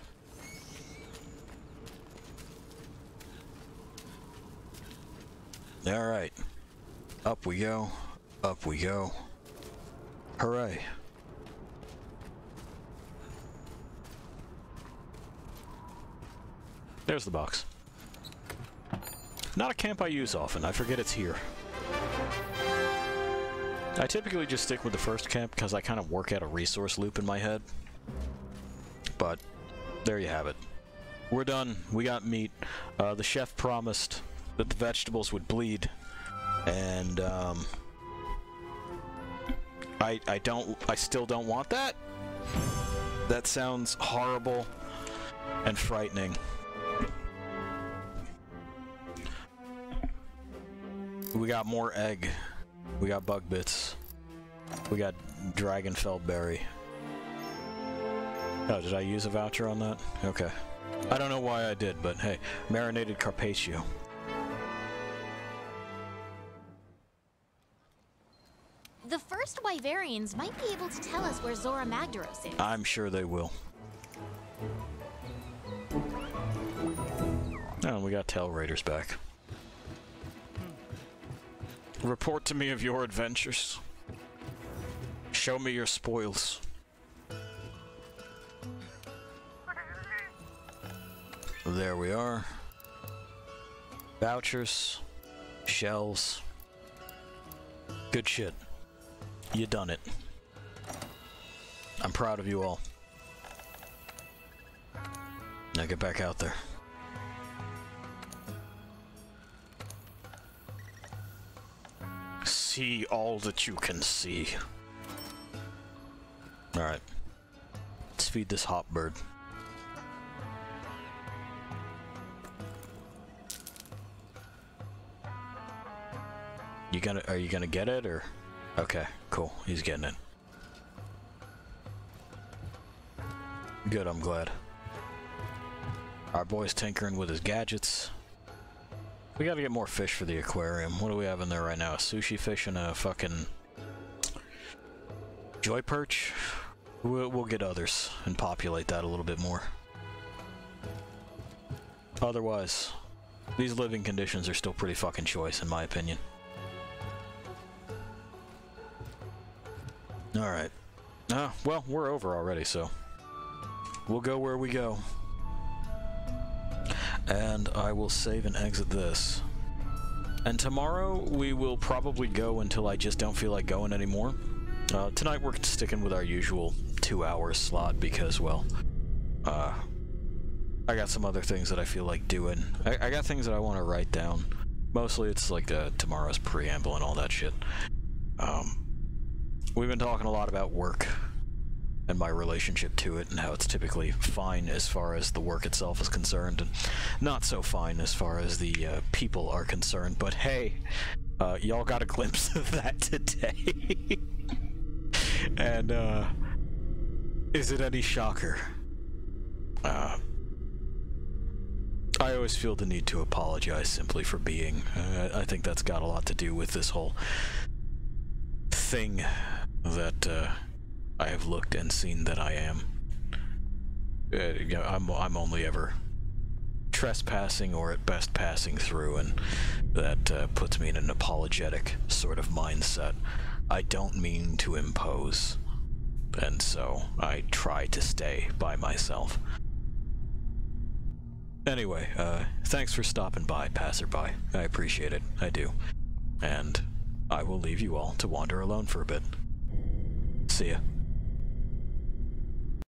Alright. Up we go. Up we go. Hooray. There's the box. Not a camp I use often. I forget it's here. I typically just stick with the first camp because I kind of work out a resource loop in my head. But there you have it. We're done. We got meat. The chef promised that the vegetables would bleed, and I still don't want that. That sounds horrible and frightening. We got more egg. We got bug bits. We got dragonfell berry. Oh, did I use a voucher on that? Okay. I don't know why I did, but hey, marinated carpaccio. The first Wyverians might be able to tell us where Zora Magdaros is. I'm sure they will. Oh, we got Tail Raiders back. Report to me of your adventures. Show me your spoils. There we are. Vouchers. Shells. Good shit. You done it. I'm proud of you all. Now get back out there. See all that you can see. Alright. Let's feed this hop bird. Are you gonna get it, or? Okay, cool. He's getting it. Good, I'm glad. Our boy's tinkering with his gadgets. We gotta get more fish for the aquarium. What do we have in there right now? A sushi fish and a fucking joy perch? We'll get others and populate that a little bit more. Otherwise, these living conditions are still pretty fucking choice, in my opinion. Alright. Well, we're over already, so we'll go where we go. And I will save and exit this. And tomorrow we will probably go until I just don't feel like going anymore. Tonight we're sticking with our usual 2-hour slot because, well, I got some other things that I feel like doing. I got things that I want to write down. Mostly it's like tomorrow's preamble and all that shit. We've been talking a lot about work and my relationship to it and how it's typically fine as far as the work itself is concerned and not so fine as far as the people are concerned. But hey, y'all got a glimpse of that today. And is it any shocker? I always feel the need to apologize simply for being. I think that's got a lot to do with this whole thing that I have looked and seen that I am. You know, I'm only ever trespassing or at best passing through, and that puts me in an apologetic sort of mindset. I don't mean to impose, and so I try to stay by myself. Anyway, thanks for stopping by, passerby. I appreciate it, I do. And I will leave you all to wander alone for a bit. See ya.